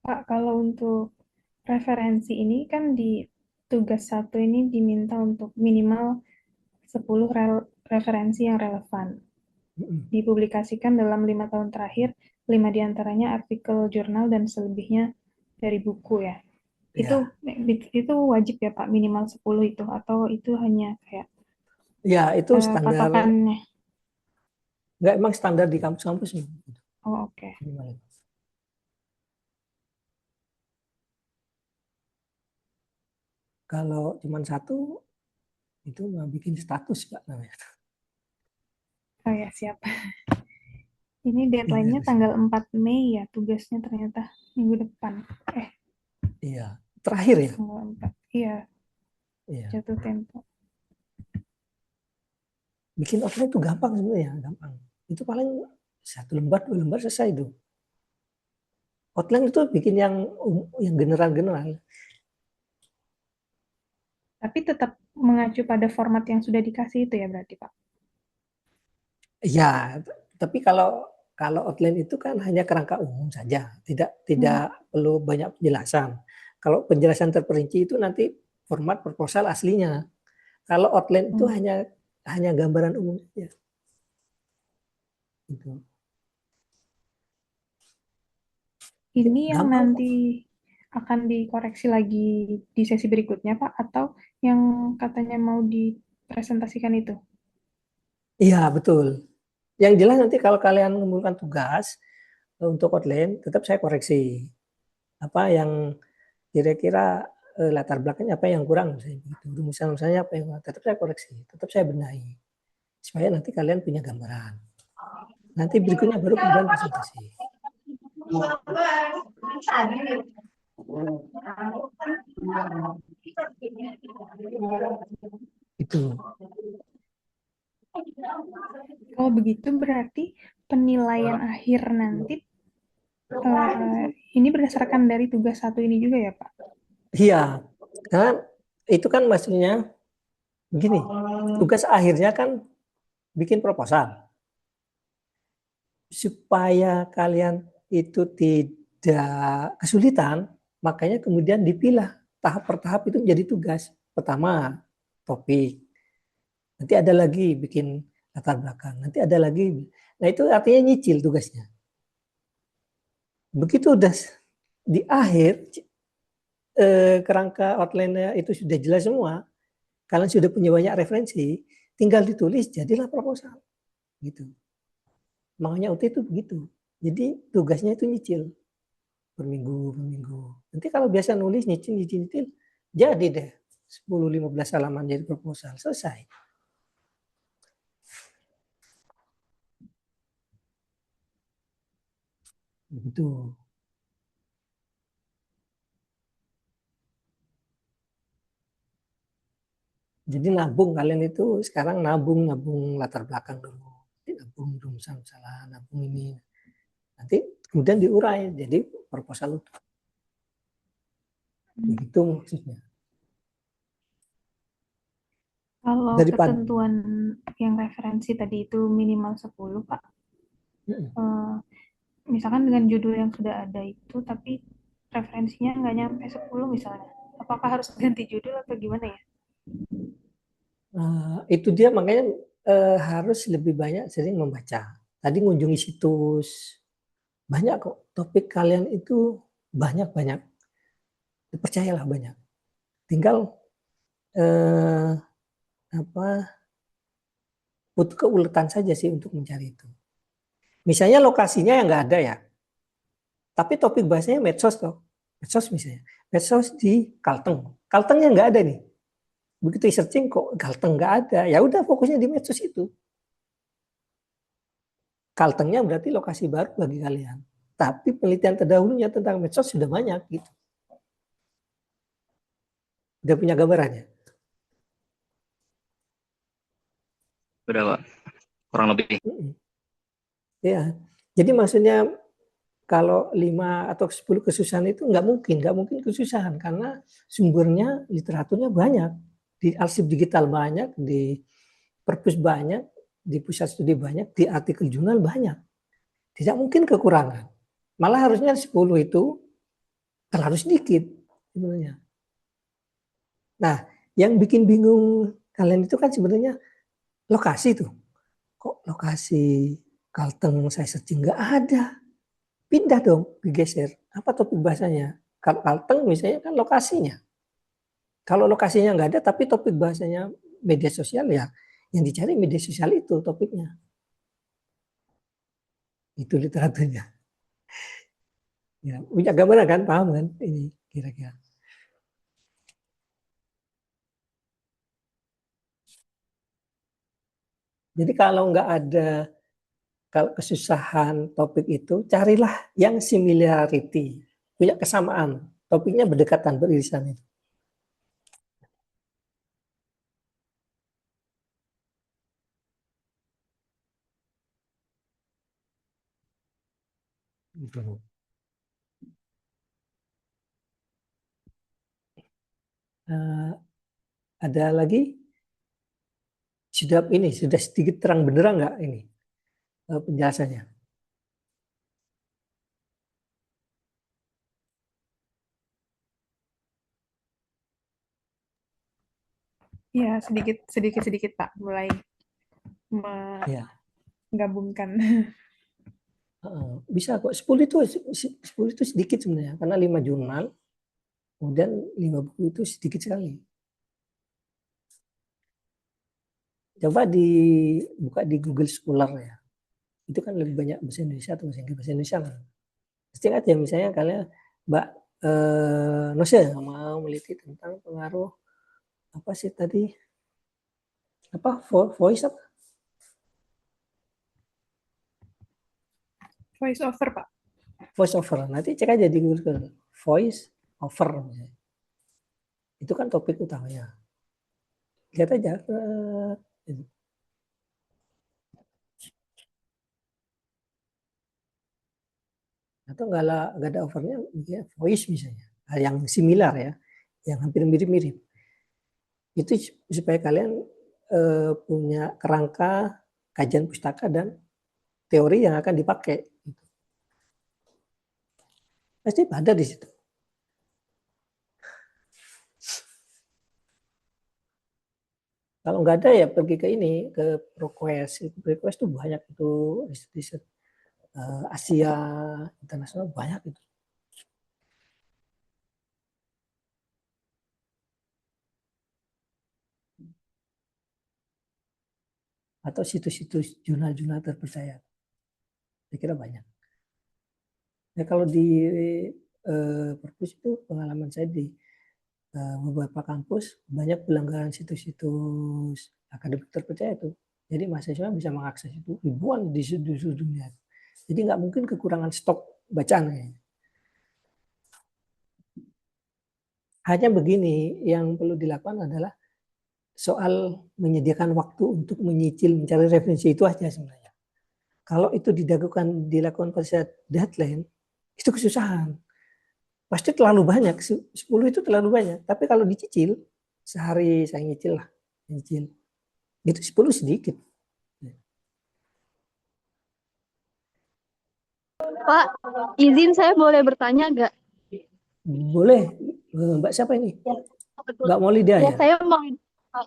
Pak, kalau untuk referensi ini kan di tugas 1 ini diminta untuk minimal 10 referensi yang relevan. Dipublikasikan dalam 5 tahun terakhir, 5 diantaranya artikel jurnal dan selebihnya dari buku ya. Ya. Itu wajib ya Pak, minimal 10 itu, atau itu hanya kayak Ya, itu standar. patokannya? Enggak, emang standar di kampus-kampus nih. Oh, oke. Kalau cuma satu, itu mau bikin status Pak namanya. Oh ya, siap. Ini deadline-nya tanggal 4 Mei ya, tugasnya ternyata minggu depan. Iya, terakhir ya. Tanggal 4. Iya, Iya. jatuh tempo. Bikin outline itu gampang sebenarnya, gampang. Itu paling 1 lembar, 2 lembar selesai itu. Outline itu bikin yang general-general. Tapi tetap mengacu pada format yang sudah dikasih itu ya berarti Pak? Iya, tapi kalau outline itu kan hanya kerangka umum saja, tidak perlu banyak penjelasan. Kalau penjelasan terperinci itu nanti format proposal aslinya. Kalau outline itu hanya gambaran umum saja. Gitu. Ini yang Gampang. nanti akan dikoreksi lagi di sesi berikutnya Pak, atau yang katanya mau dipresentasikan itu? Iya, betul. Yang jelas nanti kalau kalian mengumpulkan tugas untuk outline, tetap saya koreksi. Apa yang kira-kira latar belakangnya apa yang kurang, misalnya begitu. Rumusan-rumusannya apa yang kurang, tetap saya koreksi, tetap saya benahi. Supaya nanti kalian punya gambaran. Nanti berikutnya baru kemudian presentasi. Itu. Kalau begitu berarti penilaian akhir nanti ini berdasarkan dari tugas 1 ini juga ya Pak? Iya, karena itu kan maksudnya begini, tugas akhirnya kan bikin proposal. Supaya kalian itu tidak kesulitan, makanya kemudian dipilah tahap per tahap itu menjadi tugas. Pertama, topik. Nanti ada lagi bikin latar belakang. Nanti ada lagi. Nah itu artinya nyicil tugasnya. Begitu udah di akhir, kerangka outline-nya itu sudah jelas semua, kalian sudah punya banyak referensi, tinggal ditulis, jadilah proposal. Gitu. Makanya UT itu begitu. Jadi tugasnya itu nyicil per minggu. Nanti kalau biasa nulis nyicil, jadi deh 10-15 halaman jadi proposal, selesai. Begitu. Jadi nabung kalian itu sekarang nabung latar belakang dulu. Nabung salah, nabung ini. Nanti kemudian diurai jadi proposal itu. Begitu maksudnya. Kalau Daripada ketentuan yang referensi tadi itu minimal 10 Pak, misalkan dengan judul yang sudah ada itu tapi referensinya nggak nyampe 10 misalnya, apakah harus ganti judul atau gimana ya? itu dia makanya harus lebih banyak sering membaca. Tadi mengunjungi situs, banyak kok topik kalian itu banyak. Percayalah banyak. Tinggal butuh keuletan saja sih untuk mencari itu. Misalnya lokasinya yang nggak ada ya, tapi topik bahasanya medsos toh. Medsos misalnya. Medsos di Kalteng. Kaltengnya nggak ada nih. Begitu searching kok Kalteng nggak ada, ya udah fokusnya di medsos itu. Kaltengnya berarti lokasi baru bagi kalian. Tapi penelitian terdahulunya tentang medsos sudah banyak gitu. Udah punya gambarannya? Udah Pak, kurang lebih. Ya, jadi maksudnya kalau 5 atau 10 kesusahan itu nggak mungkin kesusahan karena sumbernya literaturnya banyak, di arsip digital banyak, di perpus banyak, di pusat studi banyak, di artikel jurnal banyak. Tidak mungkin kekurangan. Malah harusnya 10 itu terlalu sedikit sebenarnya. Nah, yang bikin bingung kalian itu kan sebenarnya lokasi tuh. Kok lokasi Kalteng saya searching nggak ada. Pindah dong, digeser. Apa topik bahasanya? Kalau Kalteng misalnya kan lokasinya. Kalau lokasinya nggak ada, tapi topik bahasanya media sosial ya, yang dicari media sosial itu topiknya. Itu literaturnya. Ya, punya gambaran kan, paham kan? Ini kira-kira. Jadi kalau nggak ada, kalau kesusahan topik itu, carilah yang similarity, punya kesamaan, topiknya berdekatan, beririsan itu. Gitu. Ada lagi? Sudah sedikit terang benderang nggak ini penjelasannya? Ya, sedikit Pak, mulai Ya, menggabungkan. bisa kok. 10 itu sedikit sebenarnya karena 5 jurnal, kemudian 5 buku itu sedikit sekali. Coba dibuka di Google Scholar ya. Itu kan lebih banyak bahasa Indonesia atau bahasa Inggris, bahasa Indonesia lah. Pasti aja misalnya kalian Mbak Nose mau meliti tentang pengaruh apa sih tadi, apa voice apa? Voice over Pak. Voice over. Nanti cek aja di Google voice over misalnya. Itu kan topik utamanya. Lihat aja atau nggak ada overnya ya, voice misalnya, yang similar ya, yang hampir mirip-mirip. Itu supaya kalian punya kerangka kajian pustaka dan teori yang akan dipakai. Pasti ada di situ. Kalau nggak ada ya pergi ke ini, ke ProQuest. ProQuest itu banyak itu riset Asia internasional banyak itu. Atau situs-situs jurnal-jurnal terpercaya. Saya kira banyak. Nah, kalau di perpus itu pengalaman saya di beberapa kampus banyak pelanggaran situs-situs akademik terpercaya itu. Jadi mahasiswa bisa mengakses itu ribuan di seluruh dunia. Jadi nggak mungkin kekurangan stok bacaan. Hanya begini, yang perlu dilakukan adalah soal menyediakan waktu untuk menyicil, mencari referensi itu aja sebenarnya. Kalau itu dilakukan pada deadline, itu kesusahan. Pasti terlalu banyak, 10 itu terlalu banyak. Tapi kalau dicicil, sehari saya nyicil lah, nyicil. Itu 10 sedikit. Pak, izin saya boleh bertanya nggak? Boleh, Mbak siapa ini? Mbak Maulidia Ya, ya? saya mau,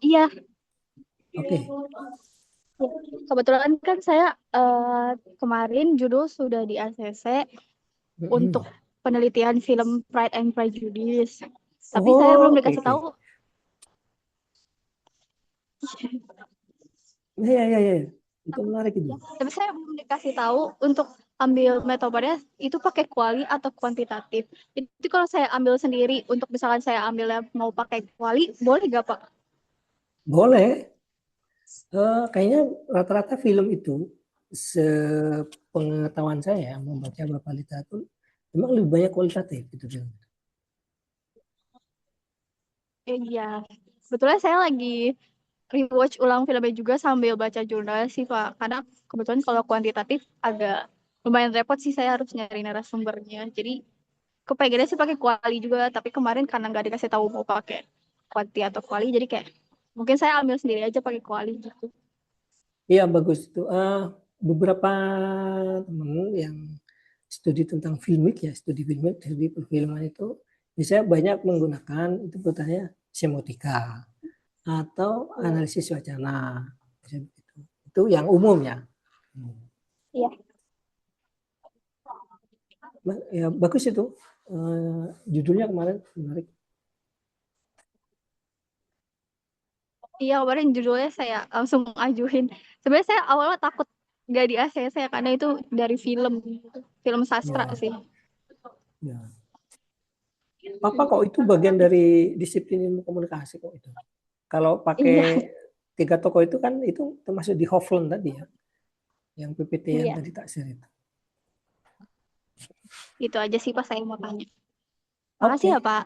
iya, Oke. kebetulan kan saya kemarin judul sudah di ACC untuk penelitian film Pride and Prejudice. Tapi saya belum dikasih tahu. Ya. Itu menarik itu. Tapi saya belum dikasih tahu untuk ambil metodenya itu pakai kuali atau kuantitatif. Itu kalau saya ambil sendiri untuk misalkan saya ambilnya mau pakai kuali, boleh nggak Pak? Boleh. Kayaknya rata-rata film itu, sepengetahuan saya membaca beberapa literatur, memang lebih banyak kualitatif itu film. Iya. Sebetulnya saya lagi rewatch ulang filmnya juga sambil baca jurnal sih, Pak. Karena kebetulan kalau kuantitatif agak lumayan repot sih, saya harus nyari narasumbernya. Jadi kepengennya sih pakai kuali juga, tapi kemarin karena nggak dikasih tahu mau pakai kuanti atau kuali, jadi kayak mungkin saya ambil sendiri aja pakai kuali gitu. Iya bagus itu. Beberapa teman yang studi tentang filmik ya, studi filmik, studi perfilman itu biasanya banyak menggunakan itu betulnya semotika atau analisis wacana. Itu yang umum ya. Iya. Ya bagus itu. Judulnya kemarin menarik. Iya, kemarin judulnya saya langsung ajuin. Sebenarnya saya awalnya takut nggak di ACC ya, karena itu dari film, film sastra Ya, sih. ya. Apa kok itu bagian dari disiplin ilmu komunikasi kok itu. Kalau Iya, pakai 3 tokoh itu kan itu termasuk di Hovland tadi ya, yang PPT yang iya. tadi tak share itu. Itu aja sih Pak saya mau tanya. Makasih Oke, ya Pak.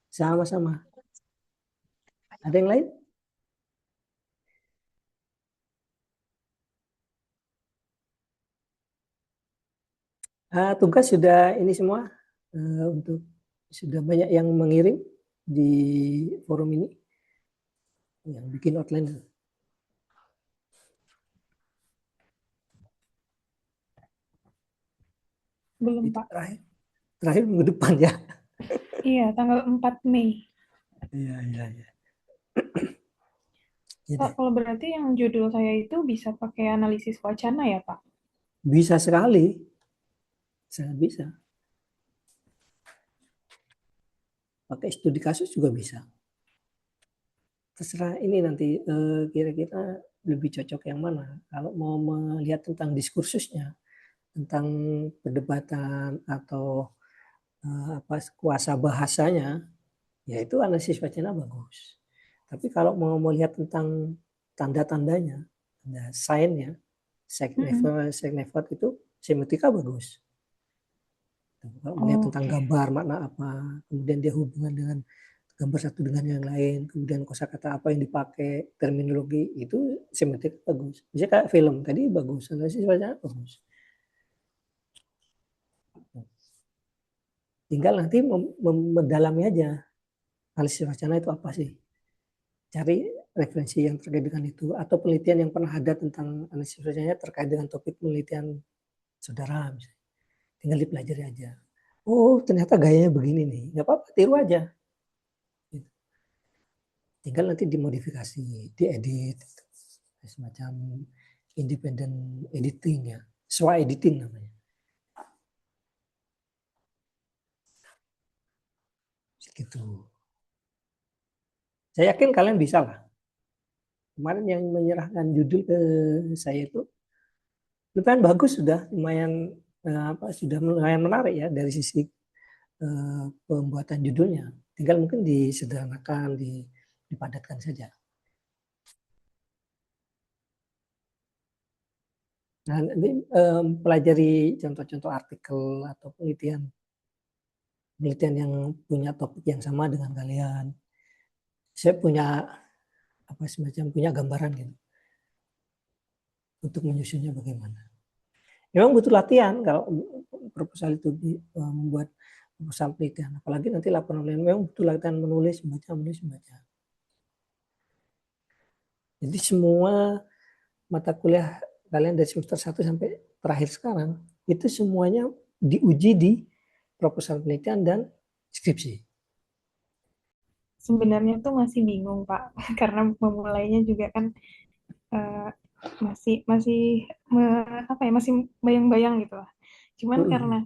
sama-sama. Ada yang lain? Tugas sudah ini semua untuk sudah banyak yang mengirim di forum ini, yang bikin outline. Belum, Itu Pak. terakhir minggu depan ya. Iya, tanggal 4 Mei. Iya, iya, iya. Ya Pak, deh. kalau berarti yang judul saya itu bisa pakai analisis wacana ya, Pak? Bisa sekali, sangat bisa. Pakai studi kasus juga bisa. Terserah ini nanti kira-kira lebih cocok yang mana. Kalau mau melihat tentang diskursusnya, tentang perdebatan atau apa kuasa bahasanya, ya itu analisis wacana bagus. Tapi kalau mau melihat tentang tanda-tandanya, tanda sign-nya, sign never itu semiotika bagus. Kalau melihat tentang Oke. gambar makna apa, kemudian dia hubungan dengan gambar satu dengan yang lain, kemudian kosakata apa yang dipakai, terminologi itu semiotika bagus. Misalnya kayak film tadi bagus, analisis wacana bagus. Tinggal nanti mendalami aja analisis wacana itu apa sih. Cari referensi yang terkait dengan itu atau penelitian yang pernah ada tentang analisis wacana terkait dengan topik penelitian saudara misalnya. Tinggal dipelajari aja. Oh ternyata gayanya begini nih, nggak apa-apa tiru aja. Tinggal nanti dimodifikasi, diedit, semacam independent editing ya, SWA editing namanya. Gitu. Saya yakin kalian bisa lah. Kemarin yang menyerahkan judul ke saya itu lumayan bagus sudah, lumayan sudah lumayan menarik ya dari sisi pembuatan judulnya. Tinggal mungkin disederhanakan, dipadatkan saja. Nah, ini pelajari contoh-contoh artikel atau penelitian yang punya topik yang sama dengan kalian. Saya punya apa semacam punya gambaran gitu untuk menyusunnya bagaimana. Memang butuh latihan kalau proposal itu membuat proposal penelitian. Apalagi nanti laporan memang butuh latihan menulis, membaca. Jadi semua mata kuliah kalian dari semester 1 sampai terakhir sekarang itu semuanya diuji di proposal penelitian dan skripsi. Sebenarnya tuh masih bingung, Pak, karena memulainya juga kan eh, masih masih apa ya, masih bayang-bayang gitu lah. Cuman karena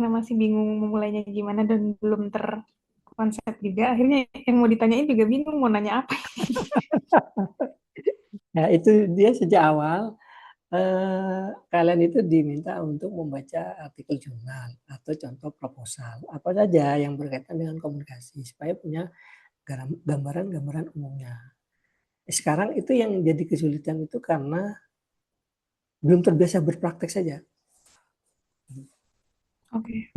masih bingung memulainya gimana dan belum terkonsep juga, akhirnya yang mau ditanyain juga bingung mau nanya apa. Nah, itu dia sejak awal kalian itu diminta untuk membaca artikel jurnal atau contoh proposal apa saja yang berkaitan dengan komunikasi supaya punya gambaran-gambaran umumnya. Sekarang itu yang jadi kesulitan itu karena belum terbiasa berpraktek saja. Oke.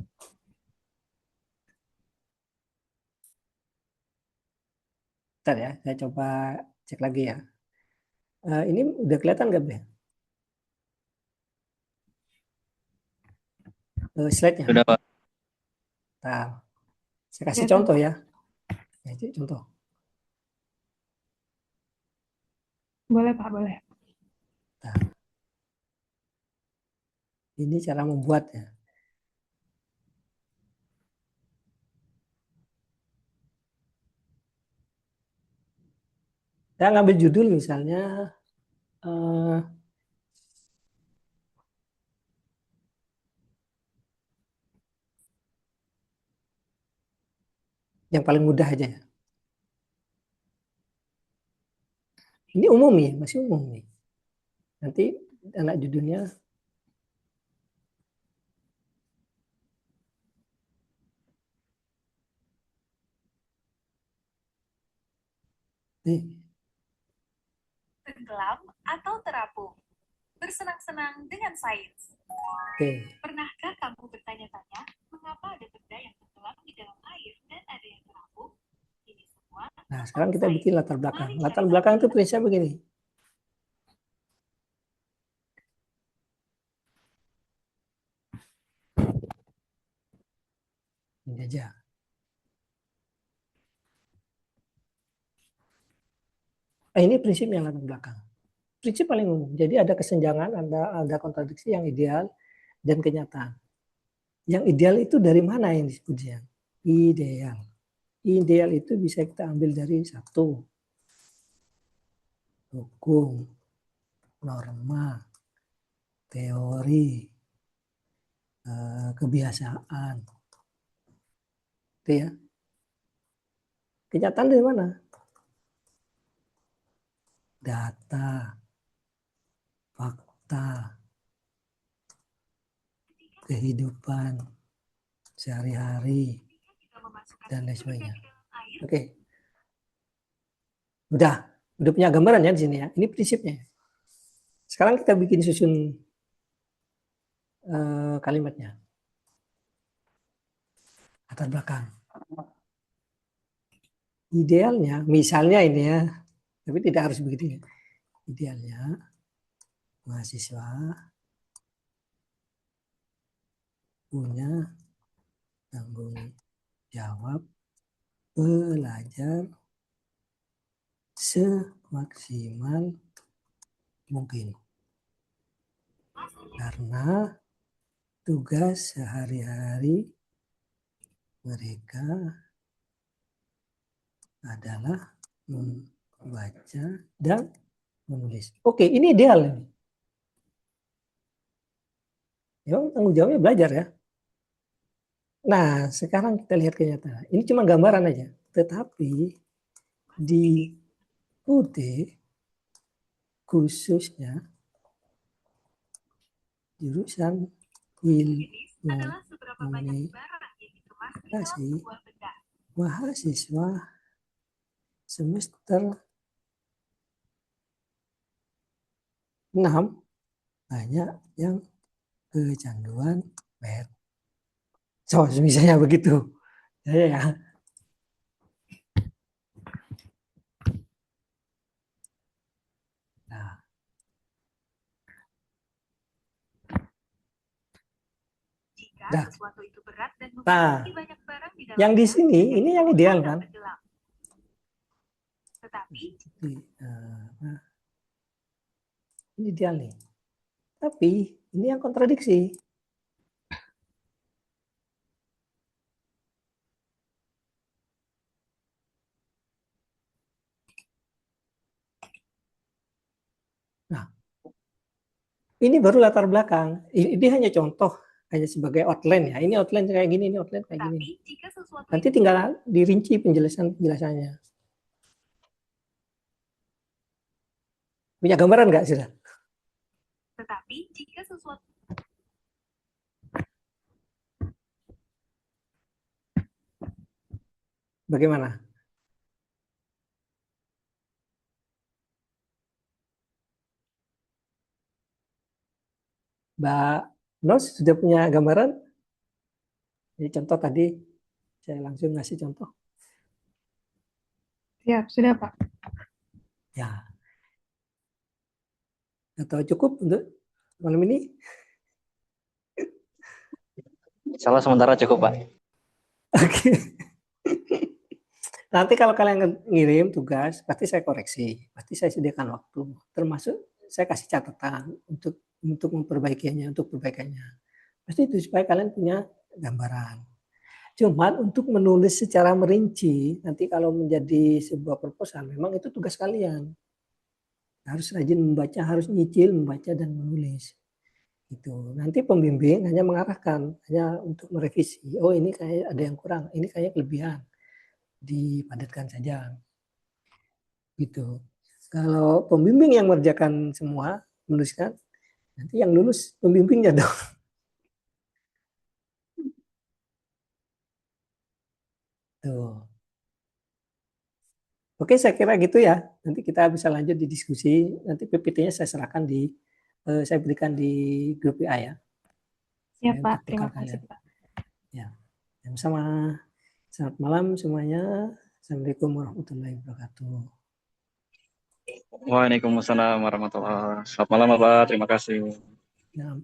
Bentar ya, saya coba cek lagi ya. Ini udah kelihatan nggak, Beh? Slide-nya. Sudah Pak. Nah, saya kasih Kelihatan, contoh Pak. ya. Ini contoh. Boleh, Pak, boleh. Nah, ini cara membuatnya. Saya ngambil judul misalnya eh, yang paling mudah aja ya. Ini umum nih, masih umum nih. Nanti anak judulnya nih. Tenggelam atau terapung. Bersenang-senang dengan sains. Oke. Pernahkah kamu bertanya-tanya mengapa ada benda yang tenggelam di dalam air dan ada yang terapung? Ini semua Nah, sekarang kita sains. bikin latar belakang. Mari Latar cari belakang tahu itu ya. prinsipnya begini. Ini aja. Ini prinsipnya latar belakang. Prinsip paling umum. Jadi ada kesenjangan, ada kontradiksi yang ideal dan kenyataan. Yang ideal itu dari mana yang disebutnya? Ideal. Ideal itu bisa kita ambil dari satu, hukum, norma, teori, kebiasaan. Itu ya. Kenyataan dari mana? Data, fakta, kehidupan sehari-hari, dan lain sebagainya. Oke. Udah punya gambaran ya di sini ya. Ini prinsipnya. Sekarang kita bikin susun kalimatnya. Latar belakang. Idealnya, misalnya ini ya, tapi tidak harus begitu ya. Idealnya, mahasiswa punya tanggung jawab belajar semaksimal mungkin. Karena tugas sehari-hari mereka adalah membaca dan menulis. Oke, ini ideal. Memang tanggung jawabnya belajar ya. Nah, sekarang kita lihat kenyataan. Ini cuma gambaran aja. Tetapi di UD khususnya jurusan ilmu adalah seberapa banyak barang yang dikemas di dalam komunikasi, sebuah benda. mahasiswa semester 6 banyak yang kecanduan pet. So, misalnya begitu. Ya. Nah, Jika dah. sesuatu itu berat dan Nah, memiliki banyak barang di dalamnya, yang di sini ini yang ideal kan? tenggelam. Tetapi Ini ideal nih. Tapi ini yang kontradiksi. Nah, ini baru latar belakang. Ini hanya contoh, hanya sebagai outline ya. Ini outline kayak gini, ini outline kayak gini. Tapi jika sesuatu Nanti itu tinggal dirinci penjelasannya. Punya gambaran nggak sudah? Tetapi jika sesuatu Bagaimana? Mbak Nos sudah punya gambaran? Jadi contoh tadi saya langsung ngasih contoh. Siap, sudah Pak. Ya, atau cukup untuk malam ini? Salah sementara cukup, Pak. Oke. Nanti kalau kalian ngirim tugas, pasti saya koreksi, pasti saya sediakan waktu, termasuk saya kasih catatan untuk memperbaikinya, untuk perbaikannya. Pasti itu supaya kalian punya gambaran. Cuma untuk menulis secara merinci, nanti kalau menjadi sebuah proposal, memang itu tugas kalian. Harus rajin membaca, harus nyicil, membaca dan menulis. Itu. Nanti pembimbing hanya mengarahkan, hanya untuk merevisi. Oh ini kayak ada yang kurang, ini kayak kelebihan. Dipadatkan saja. Gitu. Kalau pembimbing yang mengerjakan semua, menuliskan, nanti yang lulus pembimbingnya dong. Tuh. Oke, saya kira gitu ya. Nanti kita bisa lanjut di diskusi. Nanti PPT-nya saya serahkan saya berikan di grup WA ya. Siap Pak, Untuk terima bekal kasih kalian. Pak. Ya. Sama. Selamat malam semuanya. Assalamualaikum warahmatullahi wabarakatuh. Waalaikumsalam warahmatullahi wabarakatuh. Selamat malam, Bapak. Terima kasih. Ya.